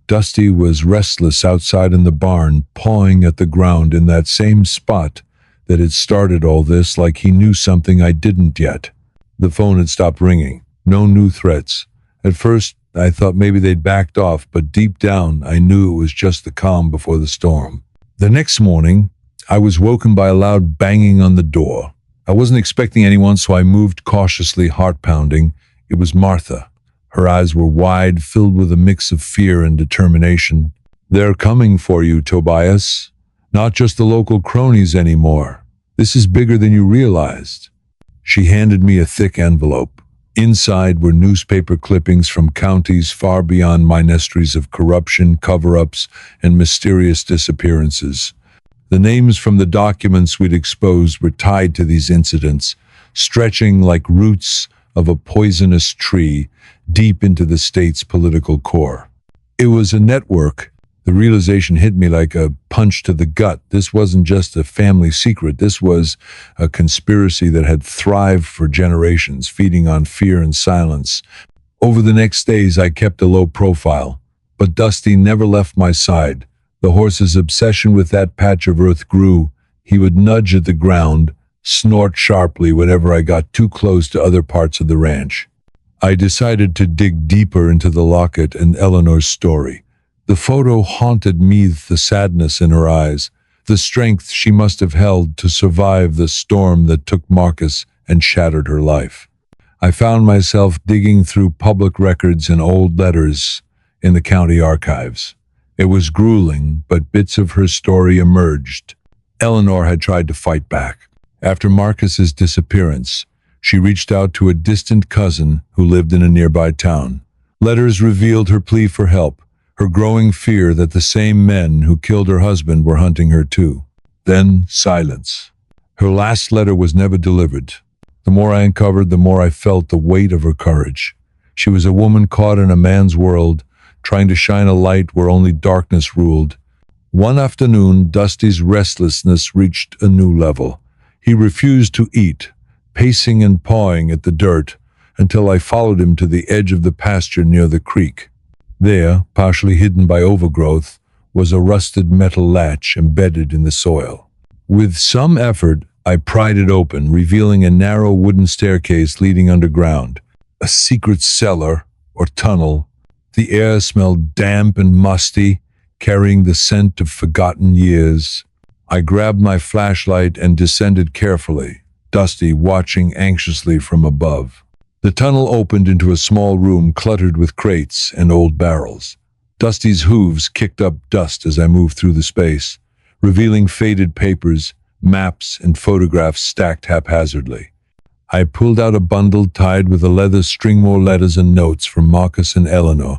Dusty was restless outside in the barn, pawing at the ground in that same spot that had started all this, like he knew something I didn't yet. The phone had stopped ringing. No new threats. At first, I thought maybe they'd backed off, but deep down, I knew it was just the calm before the storm. The next morning, I was woken by a loud banging on the door. I wasn't expecting anyone, so I moved cautiously, heart pounding. It was Martha. Her eyes were wide, filled with a mix of fear and determination. "They're coming for you, Tobias. Not just the local cronies anymore. This is bigger than you realized." She handed me a thick envelope. Inside were newspaper clippings from counties far beyond my mysteries of corruption, cover-ups, and mysterious disappearances. The names from the documents we'd exposed were tied to these incidents, stretching like roots of a poisonous tree deep into the state's political core. It was a network. The realization hit me like a punch to the gut. This wasn't just a family secret. This was a conspiracy that had thrived for generations, feeding on fear and silence. Over the next days, I kept a low profile, but Dusty never left my side. The horse's obsession with that patch of earth grew. He would nudge at the ground, snort sharply whenever I got too close to other parts of the ranch. I decided to dig deeper into the locket and Eleanor's story. The photo haunted me, the sadness in her eyes, the strength she must have held to survive the storm that took Marcus and shattered her life. I found myself digging through public records and old letters in the county archives. It was grueling, but bits of her story emerged. Eleanor had tried to fight back. After Marcus's disappearance, she reached out to a distant cousin who lived in a nearby town. Letters revealed her plea for help, her growing fear that the same men who killed her husband were hunting her too. Then silence. Her last letter was never delivered. The more I uncovered, the more I felt the weight of her courage. She was a woman caught in a man's world, trying to shine a light where only darkness ruled. One afternoon, Dusty's restlessness reached a new level. He refused to eat, pacing and pawing at the dirt, until I followed him to the edge of the pasture near the creek. There, partially hidden by overgrowth, was a rusted metal latch embedded in the soil. With some effort, I pried it open, revealing a narrow wooden staircase leading underground. A secret cellar, or tunnel. The air smelled damp and musty, carrying the scent of forgotten years. I grabbed my flashlight and descended carefully, Dusty watching anxiously from above. The tunnel opened into a small room cluttered with crates and old barrels. Dusty's hooves kicked up dust as I moved through the space, revealing faded papers, maps, and photographs stacked haphazardly. I pulled out a bundle tied with a leather string, more letters and notes from Marcus and Eleanor,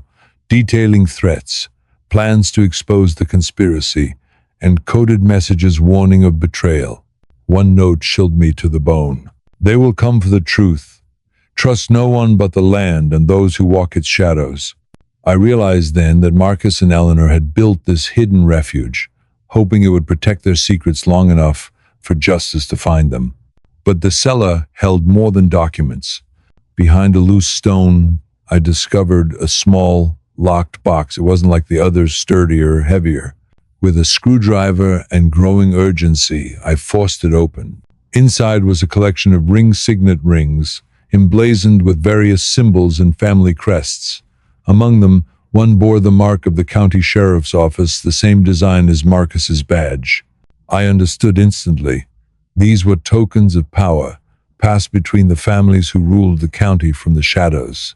detailing threats, plans to expose the conspiracy, and coded messages warning of betrayal. One note chilled me to the bone. "They will come for the truth. Trust no one but the land and those who walk its shadows." I realized then that Marcus and Eleanor had built this hidden refuge, hoping it would protect their secrets long enough for justice to find them. But the cellar held more than documents. Behind a loose stone, I discovered a small, locked box. It wasn't like the others, sturdier, heavier. With a screwdriver and growing urgency, I forced it open. Inside was a collection of signet rings, emblazoned with various symbols and family crests. Among them, one bore the mark of the county sheriff's office, the same design as Marcus's badge. I understood instantly. These were tokens of power, passed between the families who ruled the county from the shadows.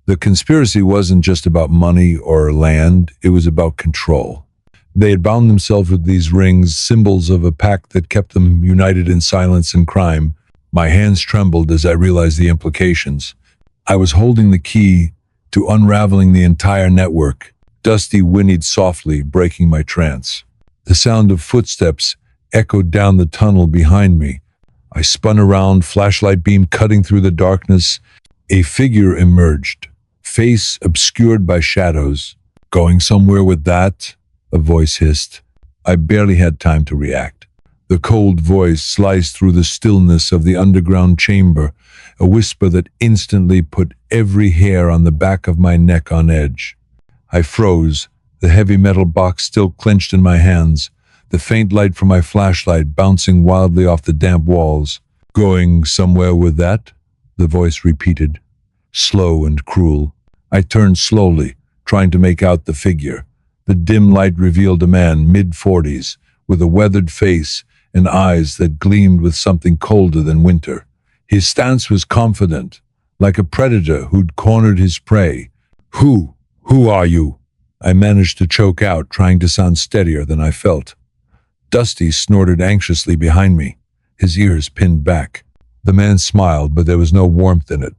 The conspiracy wasn't just about money or land, it was about control. They had bound themselves with these rings, symbols of a pact that kept them united in silence and crime. My hands trembled as I realized the implications. I was holding the key to unraveling the entire network. Dusty whinnied softly, breaking my trance. The sound of footsteps echoed down the tunnel behind me. I spun around, flashlight beam cutting through the darkness. A figure emerged, face obscured by shadows. Going somewhere with that? A voice hissed. I barely had time to react. The cold voice sliced through the stillness of the underground chamber, a whisper that instantly put every hair on the back of my neck on edge. I froze, the heavy metal box still clenched in my hands, the faint light from my flashlight bouncing wildly off the damp walls. Going somewhere with that? The voice repeated, slow and cruel. I turned slowly, trying to make out the figure. The dim light revealed a man, mid-40s, with a weathered face and eyes that gleamed with something colder than winter. His stance was confident, like a predator who'd cornered his prey. Who are you? I managed to choke out, trying to sound steadier than I felt. Dusty snorted anxiously behind me, his ears pinned back. The man smiled, but there was no warmth in it.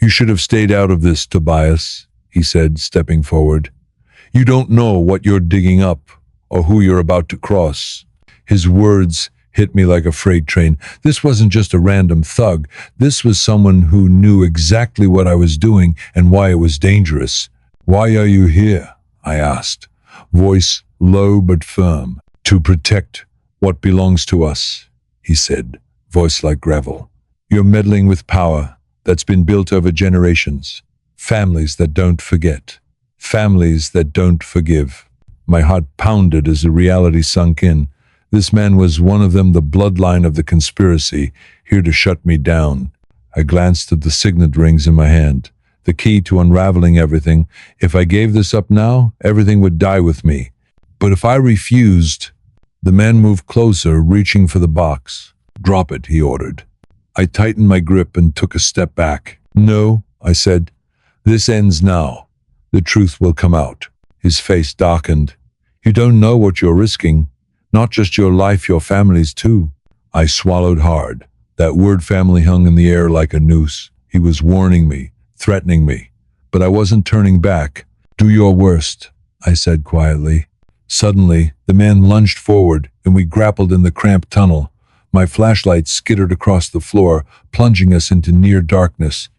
You should have stayed out of this, Tobias, he said, stepping forward. You don't know what you're digging up, or who you're about to cross. His words hit me like a freight train. This wasn't just a random thug. This was someone who knew exactly what I was doing and why it was dangerous. Why are you here? I asked, voice low but firm. To protect what belongs to us, he said, voice like gravel. You're meddling with power that's been built over generations. Families that don't forget. Families that don't forgive. My heart pounded as the reality sunk in. This man was one of them, the bloodline of the conspiracy, here to shut me down. I glanced at the signet rings in my hand, the key to unraveling everything. If I gave this up now, everything would die with me. But if I refused, the man moved closer, reaching for the box. Drop it, he ordered. I tightened my grip and took a step back. No, I said. This ends now. The truth will come out. His face darkened. You don't know what you're risking. Not just your life, your family's too. I swallowed hard. That word family hung in the air like a noose. He was warning me, threatening me. But I wasn't turning back. Do your worst, I said quietly. Suddenly, the man lunged forward, and we grappled in the cramped tunnel. My flashlight skittered across the floor, plunging us into near darkness.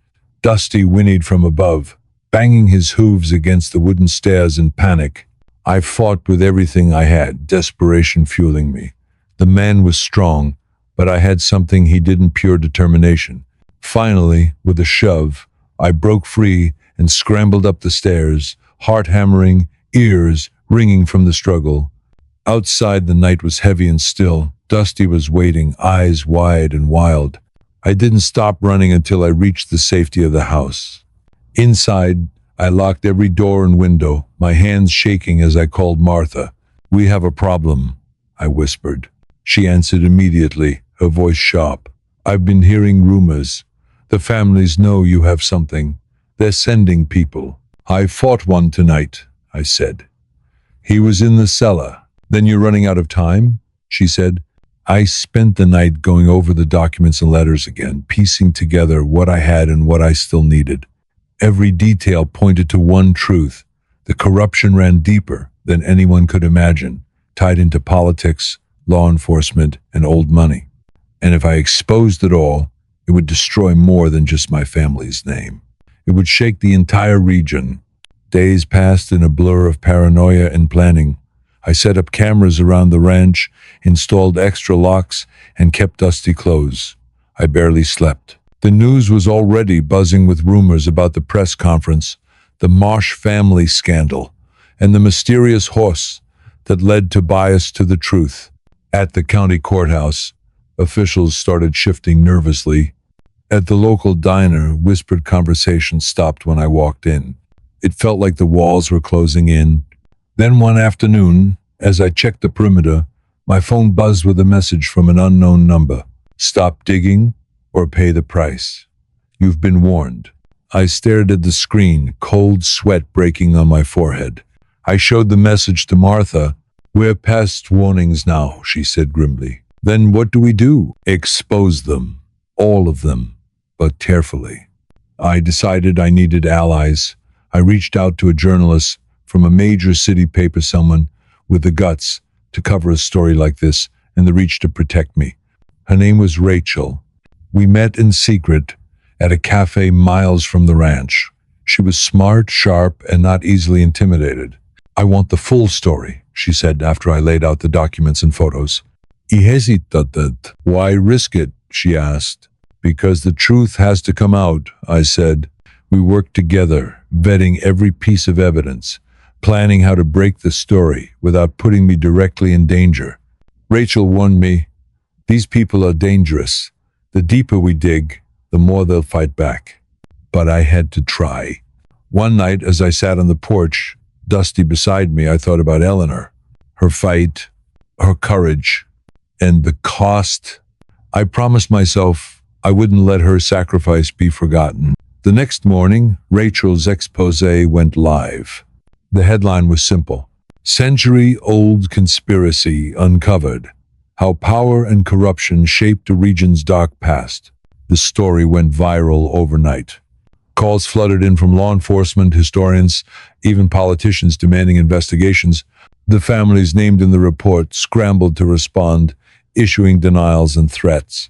Dusty whinnied from above, banging his hooves against the wooden stairs in panic. I fought with everything I had, desperation fueling me. The man was strong, but I had something he didn't, pure determination. Finally, with a shove, I broke free and scrambled up the stairs, heart hammering, ears ringing from the struggle. Outside, the night was heavy and still. Dusty was waiting, eyes wide and wild. I didn't stop running until I reached the safety of the house. Inside, I locked every door and window, my hands shaking as I called Martha. We have a problem, I whispered. She answered immediately, her voice sharp. I've been hearing rumors. The families know you have something. They're sending people. I fought one tonight, I said. He was in the cellar. Then you're running out of time? She said. I spent the night going over the documents and letters again, piecing together what I had and what I still needed. Every detail pointed to one truth. The corruption ran deeper than anyone could imagine, tied into politics, law enforcement, and old money. And if I exposed it all, it would destroy more than just my family's name. It would shake the entire region. Days passed in a blur of paranoia and planning. I set up cameras around the ranch, installed extra locks, and kept Dusty close. I barely slept. The news was already buzzing with rumors about the press conference, the Marsh family scandal, and the mysterious horse that led Tobias to the truth. At the county courthouse, officials started shifting nervously. At the local diner, whispered conversations stopped when I walked in. It felt like the walls were closing in. Then one afternoon, as I checked the perimeter, my phone buzzed with a message from an unknown number. Stop digging or pay the price. You've been warned. I stared at the screen, cold sweat breaking on my forehead. I showed the message to Martha. We're past warnings now, she said grimly. Then what do we do? Expose them. All of them, but carefully. I decided I needed allies. I reached out to a journalist from a major city paper, someone with the guts to cover a story like this and the reach to protect me. Her name was Rachel, We met in secret at a cafe miles from the ranch. She was smart, sharp, and not easily intimidated. "I want the full story," she said after I laid out the documents and photos. "He hesitated. Why risk it?" she asked. "Because the truth has to come out," I said. We worked together, vetting every piece of evidence, planning how to break the story without putting me directly in danger. Rachel warned me, "These people are dangerous. The deeper we dig, the more they'll fight back." But I had to try. One night, as I sat on the porch, Dusty beside me, I thought about Eleanor, her fight, her courage, and the cost. I promised myself I wouldn't let her sacrifice be forgotten. The next morning, Rachel's exposé went live. The headline was simple: "Century-old conspiracy uncovered. How power and corruption shaped a region's dark past." The story went viral overnight. Calls flooded in from law enforcement, historians, even politicians demanding investigations. The families named in the report scrambled to respond, issuing denials and threats.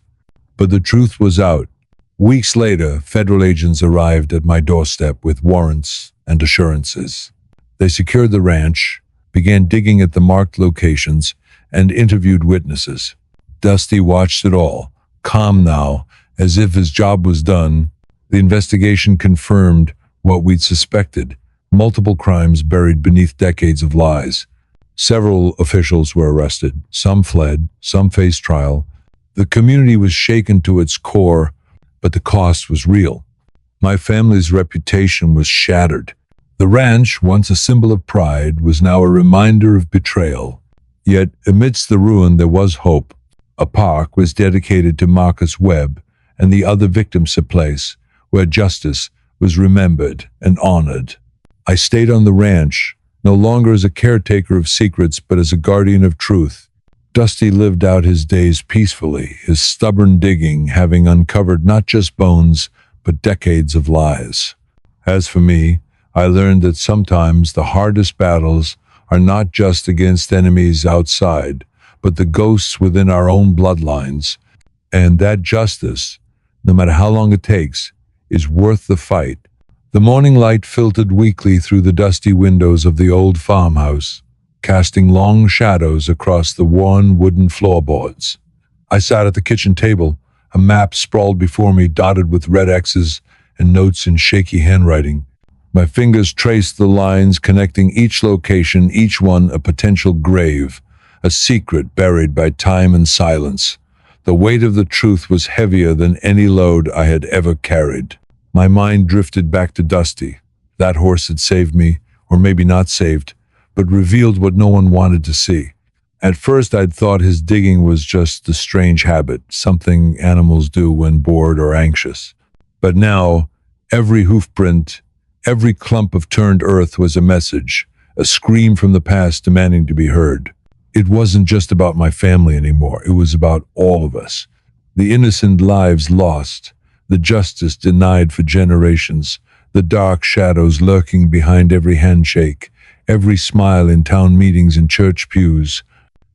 But the truth was out. Weeks later, federal agents arrived at my doorstep with warrants and assurances. They secured the ranch, began digging at the marked locations, and interviewed witnesses. Dusty watched it all, calm now, as if his job was done. The investigation confirmed what we'd suspected: multiple crimes buried beneath decades of lies. Several officials were arrested. Some fled, some faced trial. The community was shaken to its core, but the cost was real. My family's reputation was shattered. The ranch, once a symbol of pride, was now a reminder of betrayal. Yet, amidst the ruin, there was hope. A park was dedicated to Marcus Webb and the other victims, a place where justice was remembered and honored. I stayed on the ranch, no longer as a caretaker of secrets, but as a guardian of truth. Dusty lived out his days peacefully, his stubborn digging having uncovered not just bones, but decades of lies. As for me, I learned that sometimes the hardest battles are not just against enemies outside, but the ghosts within our own bloodlines, and that justice, no matter how long it takes, is worth the fight. The morning light filtered weakly through the dusty windows of the old farmhouse, casting long shadows across the worn wooden floorboards. I sat at the kitchen table, a map sprawled before me, dotted with red X's and notes in shaky handwriting. My fingers traced the lines connecting each location, each one a potential grave, a secret buried by time and silence. The weight of the truth was heavier than any load I had ever carried. My mind drifted back to Dusty. That horse had saved me, or maybe not saved, but revealed what no one wanted to see. At first I'd thought his digging was just a strange habit, something animals do when bored or anxious. But now, every hoofprint, every clump of turned earth was a message, a scream from the past demanding to be heard. It wasn't just about my family anymore, it was about all of us. The innocent lives lost, the justice denied for generations, the dark shadows lurking behind every handshake, every smile in town meetings and church pews.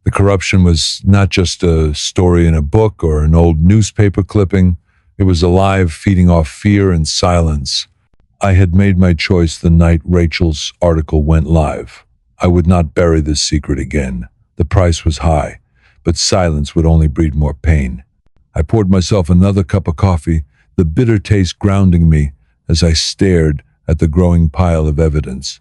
The corruption was not just a story in a book or an old newspaper clipping. It was alive, feeding off fear and silence. I had made my choice the night Rachel's article went live. I would not bury this secret again. The price was high, but silence would only breed more pain. I poured myself another cup of coffee, the bitter taste grounding me as I stared at the growing pile of evidence.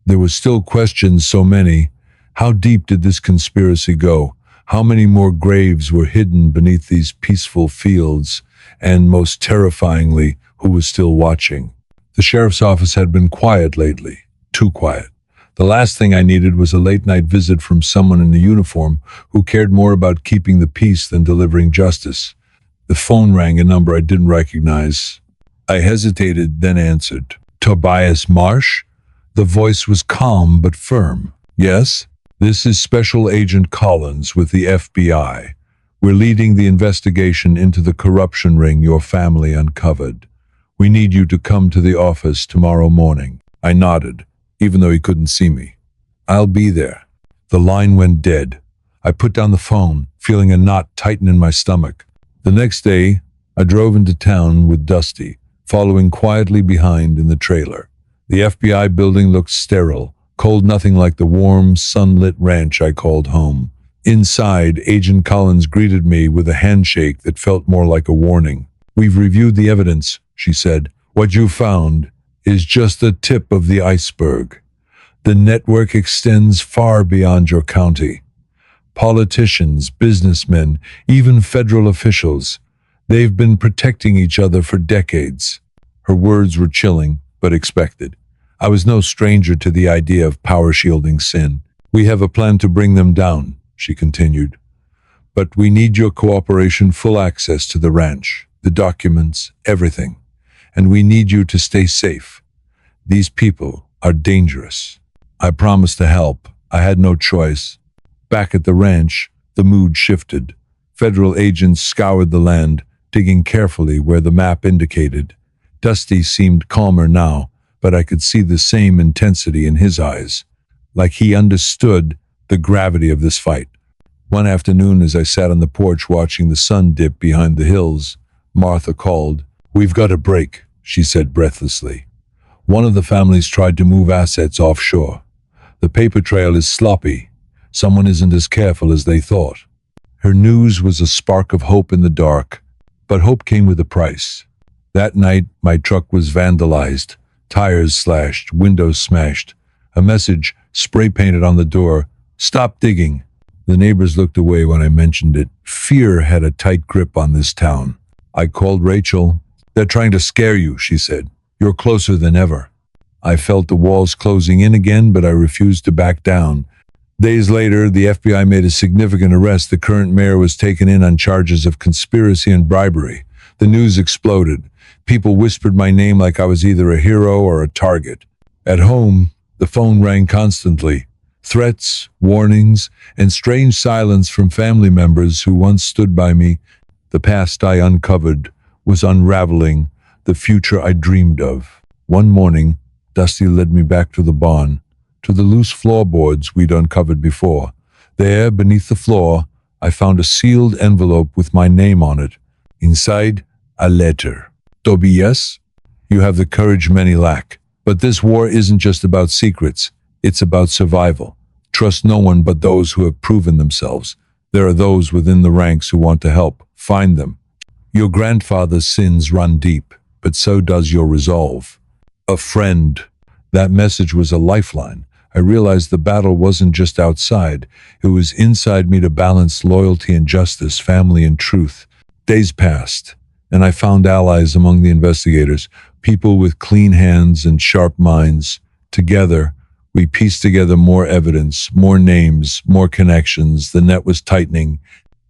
There were still questions, so many. How deep did this conspiracy go? How many more graves were hidden beneath these peaceful fields? And most terrifyingly, who was still watching? The sheriff's office had been quiet lately, too quiet. The last thing I needed was a late-night visit from someone in a uniform who cared more about keeping the peace than delivering justice. The phone rang, a number I didn't recognize. I hesitated, then answered. "Tobias Marsh?" The voice was calm but firm. "Yes, this is Special Agent Collins with the FBI. We're leading the investigation into the corruption ring your family uncovered. We need you to come to the office tomorrow morning." I nodded, even though he couldn't see me. "I'll be there." The line went dead. I put down the phone, feeling a knot tighten in my stomach. The next day, I drove into town with Dusty, following quietly behind in the trailer. The FBI building looked sterile, cold, nothing like the warm, sunlit ranch I called home. Inside, Agent Collins greeted me with a handshake that felt more like a warning. "We've reviewed the evidence," she said. "What you found is just the tip of the iceberg. The network extends far beyond your county. Politicians, businessmen, even federal officials, they've been protecting each other for decades." Her words were chilling, but expected. I was no stranger to the idea of power shielding sin. "We have a plan to bring them down," she continued. "But we need your cooperation, full access to the ranch, the documents, everything. And we need you to stay safe. These people are dangerous." I promised to help. I had no choice. Back at the ranch, the mood shifted. Federal agents scoured the land, digging carefully where the map indicated. Dusty seemed calmer now, but I could see the same intensity in his eyes, like he understood the gravity of this fight. One afternoon, as I sat on the porch watching the sun dip behind the hills, Martha called. "We've got a break," she said breathlessly. "One of the families tried to move assets offshore. The paper trail is sloppy. Someone isn't as careful as they thought." Her news was a spark of hope in the dark, but hope came with a price. That night, my truck was vandalized, tires slashed, windows smashed. A message spray-painted on the door: "Stop digging." The neighbors looked away when I mentioned it. Fear had a tight grip on this town. I called Rachel. "They're trying to scare you," she said. "You're closer than ever." I felt the walls closing in again, but I refused to back down. Days later, the FBI made a significant arrest. The current mayor was taken in on charges of conspiracy and bribery. The news exploded. People whispered my name like I was either a hero or a target. At home, the phone rang constantly. Threats, warnings, and strange silence from family members who once stood by me. The past I uncovered was unraveling the future I dreamed of. One morning, Dusty led me back to the barn, to the loose floorboards we'd uncovered before. There, beneath the floor, I found a sealed envelope with my name on it. Inside, a letter. "Tobias, you have the courage many lack. But this war isn't just about secrets. It's about survival. Trust no one but those who have proven themselves. There are those within the ranks who want to help. Find them. Your grandfather's sins run deep, but so does your resolve. A friend." That message was a lifeline. I realized the battle wasn't just outside. It was inside me to balance loyalty and justice, family and truth. Days passed, and I found allies among the investigators, people with clean hands and sharp minds. Together, we pieced together more evidence, more names, more connections. The net was tightening.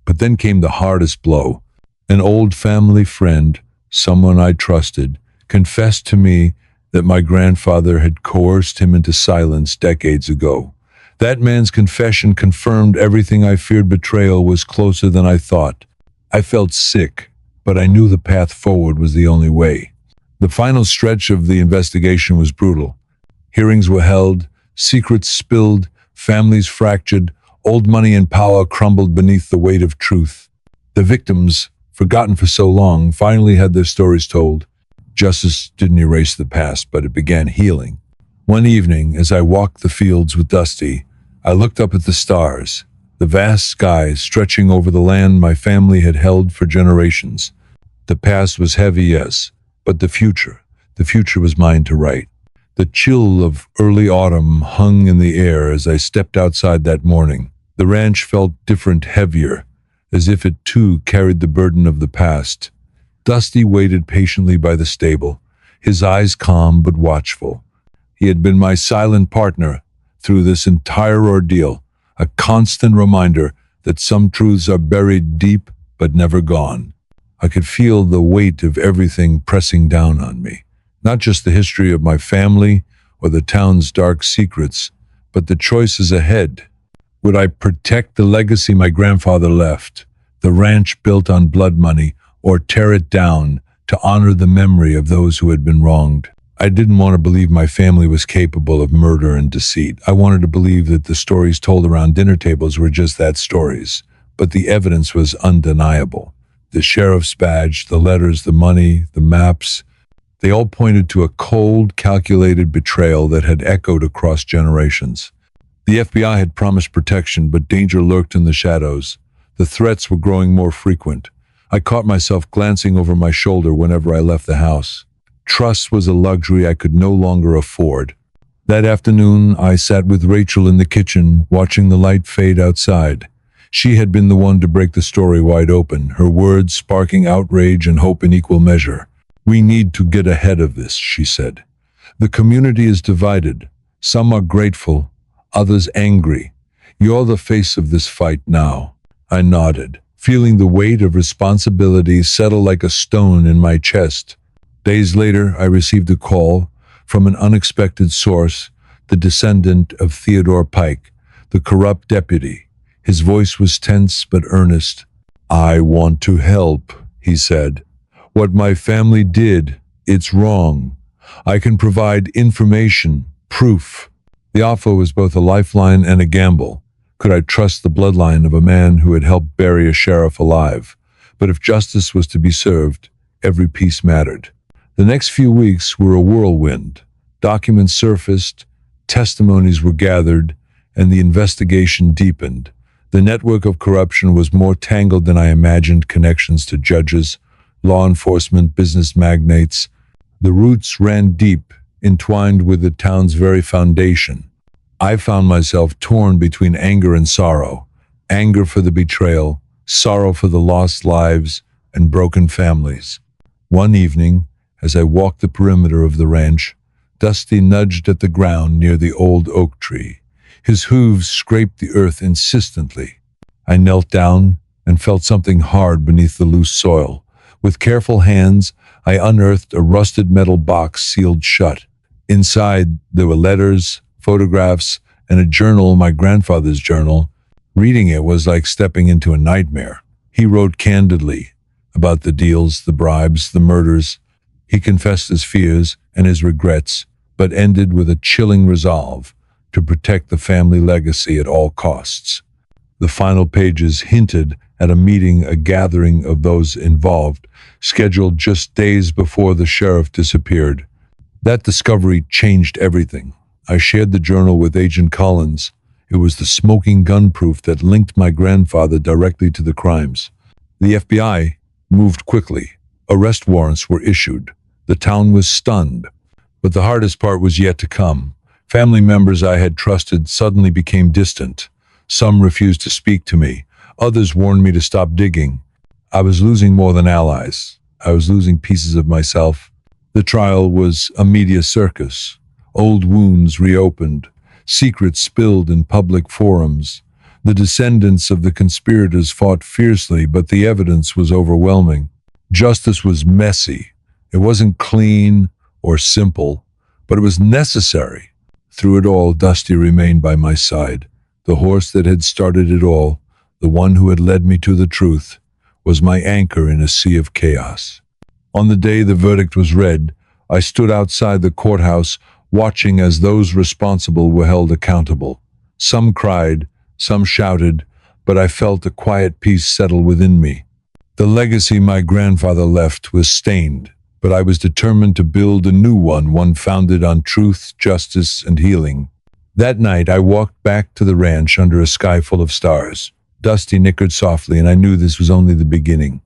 But then came the hardest blow. An old family friend, someone I trusted, confessed to me that my grandfather had coerced him into silence decades ago. That man's confession confirmed everything I feared. Betrayal was closer than I thought. I felt sick, but I knew the path forward was the only way. The final stretch of the investigation was brutal. Hearings were held, secrets spilled, families fractured, old money and power crumbled beneath the weight of truth. The victims, forgotten for so long, finally had their stories told. Justice didn't erase the past, but it began healing. One evening, as I walked the fields with Dusty, I looked up at the stars, the vast sky stretching over the land my family had held for generations. The past was heavy, yes, but the future was mine to write. The chill of early autumn hung in the air as I stepped outside that morning. The ranch felt different, heavier, as if it too carried the burden of the past. Dusty waited patiently by the stable, his eyes calm but watchful. He had been my silent partner through this entire ordeal, a constant reminder that some truths are buried deep but never gone. I could feel the weight of everything pressing down on me, not just the history of my family or the town's dark secrets, but the choices ahead. Would I protect the legacy my grandfather left, the ranch built on blood money, or tear it down to honor the memory of those who had been wronged? I didn't want to believe my family was capable of murder and deceit. I wanted to believe that the stories told around dinner tables were just that, stories. But the evidence was undeniable. The sheriff's badge, the letters, the money, the maps, they all pointed to a cold, calculated betrayal that had echoed across generations. The FBI had promised protection, but danger lurked in the shadows. The threats were growing more frequent. I caught myself glancing over my shoulder whenever I left the house. Trust was a luxury I could no longer afford. That afternoon, I sat with Rachel in the kitchen, watching the light fade outside. She had been the one to break the story wide open, her words sparking outrage and hope in equal measure. "We need to get ahead of this," she said. "The community is divided. Some are grateful, others angry. You're the face of this fight now." I nodded, feeling the weight of responsibility settle like a stone in my chest. Days later, I received a call from an unexpected source, the descendant of Theodore Pike, the corrupt deputy. His voice was tense but earnest. "I want to help," he said. "What my family did, it's wrong. I can provide information, proof." The offer was both a lifeline and a gamble. Could I trust the bloodline of a man who had helped bury a sheriff alive? But if justice was to be served, every piece mattered. The next few weeks were a whirlwind. Documents surfaced, testimonies were gathered, and the investigation deepened. The network of corruption was more tangled than I imagined. Connections to judges, law enforcement, business magnates. The roots ran deep, entwined with the town's very foundation. I found myself torn between anger and sorrow. Anger for the betrayal, sorrow for the lost lives and broken families. One evening, as I walked the perimeter of the ranch, Dusty nudged at the ground near the old oak tree. His hooves scraped the earth insistently. I knelt down and felt something hard beneath the loose soil. With careful hands, I unearthed a rusted metal box sealed shut. Inside, there were letters, photographs, and a journal, my grandfather's journal. Reading it was like stepping into a nightmare. He wrote candidly about the deals, the bribes, the murders. He confessed his fears and his regrets, but ended with a chilling resolve to protect the family legacy at all costs. The final pages hinted at a meeting, a gathering of those involved, scheduled just days before the sheriff disappeared. That discovery changed everything. I shared the journal with Agent Collins. It was the smoking gun proof that linked my grandfather directly to the crimes. The FBI moved quickly. Arrest warrants were issued. The town was stunned. But the hardest part was yet to come. Family members I had trusted suddenly became distant. Some refused to speak to me. Others warned me to stop digging. I was losing more than allies. I was losing pieces of myself. The trial was a media circus. Old wounds reopened. Secrets spilled in public forums. The descendants of the conspirators fought fiercely, but the evidence was overwhelming. Justice was messy. It wasn't clean or simple, but it was necessary. Through it all, Dusty remained by my side. The horse that had started it all, the one who had led me to the truth, was my anchor in a sea of chaos. On the day the verdict was read, I stood outside the courthouse, watching as those responsible were held accountable. Some cried, some shouted, but I felt a quiet peace settle within me. The legacy my grandfather left was stained, but I was determined to build a new one founded on truth, justice, and healing. That night, I walked back to the ranch under a sky full of stars. Dusty nickered softly, and I knew this was only the beginning.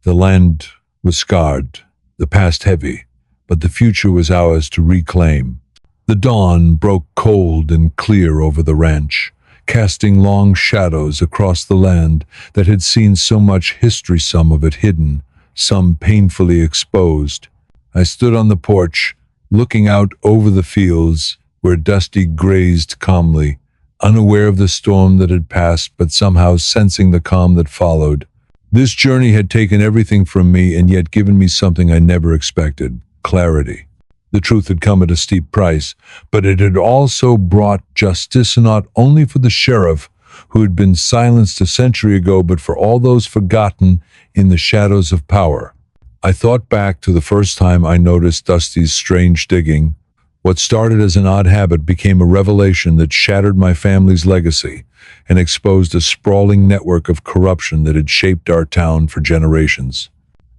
The land was scarred, the past heavy, but the future was ours to reclaim. The dawn broke cold and clear over the ranch, casting long shadows across the land that had seen so much history, some of it hidden, some painfully exposed. I stood on the porch, looking out over the fields where Dusty grazed calmly, unaware of the storm that had passed, but somehow sensing the calm that followed. This journey had taken everything from me and yet given me something I never expected: clarity. The truth had come at a steep price, but it had also brought justice, not only for the sheriff, who had been silenced a century ago, but for all those forgotten in the shadows of power. I thought back to the first time I noticed Dusty's strange digging, What started as an odd habit became a revelation that shattered my family's legacy and exposed a sprawling network of corruption that had shaped our town for generations.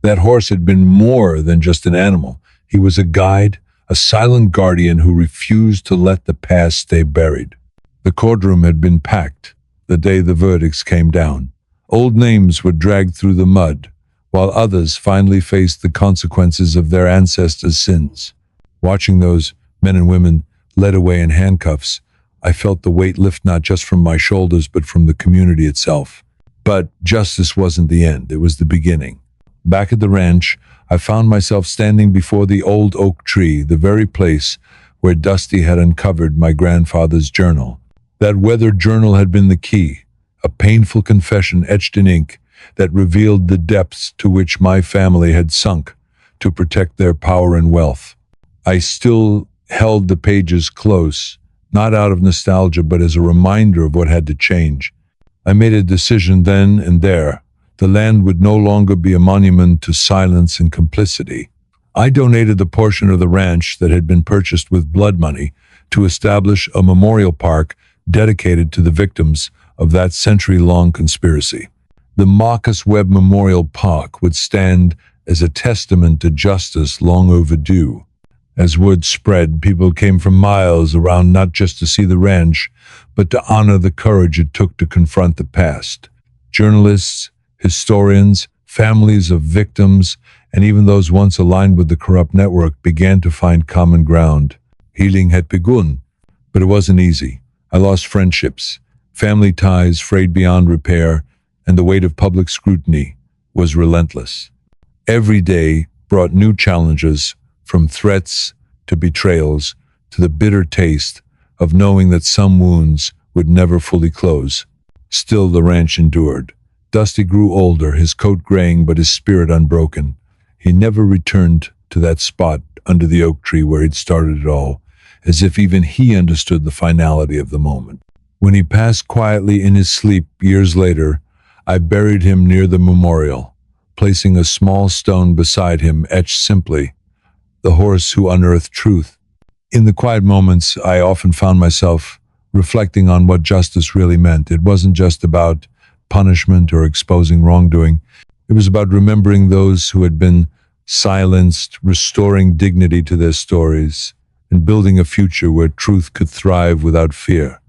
That horse had been more than just an animal. He was a guide, a silent guardian who refused to let the past stay buried. The courtroom had been packed the day the verdicts came down. Old names were dragged through the mud, while others finally faced the consequences of their ancestors' sins. Watching those men and women led away in handcuffs, I felt the weight lift not just from my shoulders but from the community itself. But justice wasn't the end, it was the beginning. Back at the ranch, I found myself standing before the old oak tree, the very place where Dusty had uncovered my grandfather's journal. That weathered journal had been the key, a painful confession etched in ink that revealed the depths to which my family had sunk to protect their power and wealth. I still held the pages close, not out of nostalgia but as a reminder of what had to change. I made a decision then and there. The land would no longer be a monument to silence and complicity. I donated the portion of the ranch that had been purchased with blood money to establish a memorial park dedicated to the victims of that century-long conspiracy. The Marcus Webb Memorial Park would stand as a testament to justice long overdue. As word spread, people came from miles around not just to see the ranch, but to honor the courage it took to confront the past. Journalists, historians, families of victims, and even those once aligned with the corrupt network began to find common ground. Healing had begun, but it wasn't easy. I lost friendships, family ties frayed beyond repair, and the weight of public scrutiny was relentless. Every day brought new challenges, from threats to betrayals to the bitter taste of knowing that some wounds would never fully close. Still, the ranch endured. Dusty grew older, his coat graying but his spirit unbroken. He never returned to that spot under the oak tree where he'd started it all, as if even he understood the finality of the moment. When he passed quietly in his sleep years later, I buried him near the memorial, placing a small stone beside him etched simply, "The horse who unearthed truth." In the quiet moments, I often found myself reflecting on what justice really meant. It wasn't just about punishment or exposing wrongdoing. It was about remembering those who had been silenced, restoring dignity to their stories, and building a future where truth could thrive without fear.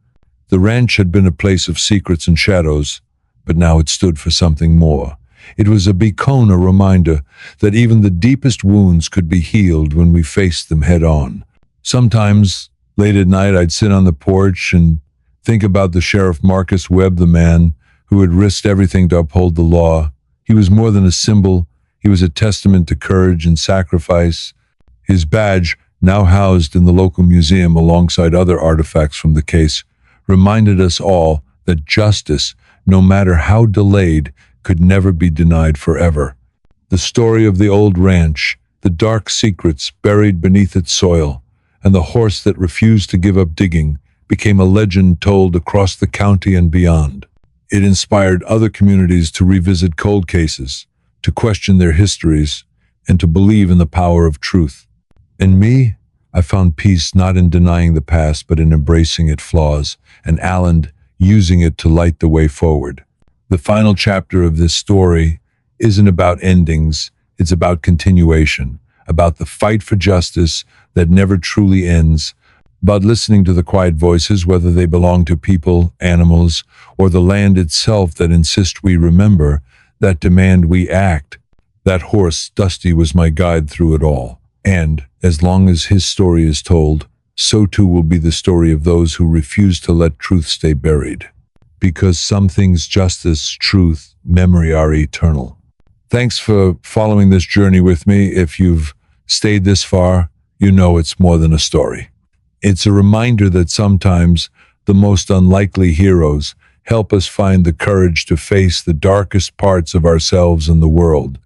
The ranch had been a place of secrets and shadows, but now it stood for something more. It was a beacon, a reminder that even the deepest wounds could be healed when we faced them head on. Sometimes, late at night, I'd sit on the porch and think about the Sheriff Marcus Webb, the man who had risked everything to uphold the law. He was more than a symbol. He was a testament to courage and sacrifice. His badge, now housed in the local museum alongside other artifacts from the case, reminded us all that justice, no matter how delayed, could never be denied forever. The story of the old ranch, the dark secrets buried beneath its soil, and the horse that refused to give up digging became a legend told across the county and beyond. It inspired other communities to revisit cold cases, to question their histories, and to believe in the power of truth. In me, I found peace not in denying the past, but in embracing its flaws, and Alan using it to light the way forward. The final chapter of this story isn't about endings, it's about continuation, about the fight for justice that never truly ends, about listening to the quiet voices, whether they belong to people, animals, or the land itself, that insist we remember, that demand we act. That horse, Dusty, was my guide through it all. And, as long as his story is told, so too will be the story of those who refuse to let truth stay buried. Because some things, justice, truth, memory, are eternal. Thanks for following this journey with me. If you've stayed this far, you know it's more than a story. It's a reminder that sometimes the most unlikely heroes help us find the courage to face the darkest parts of ourselves and the world.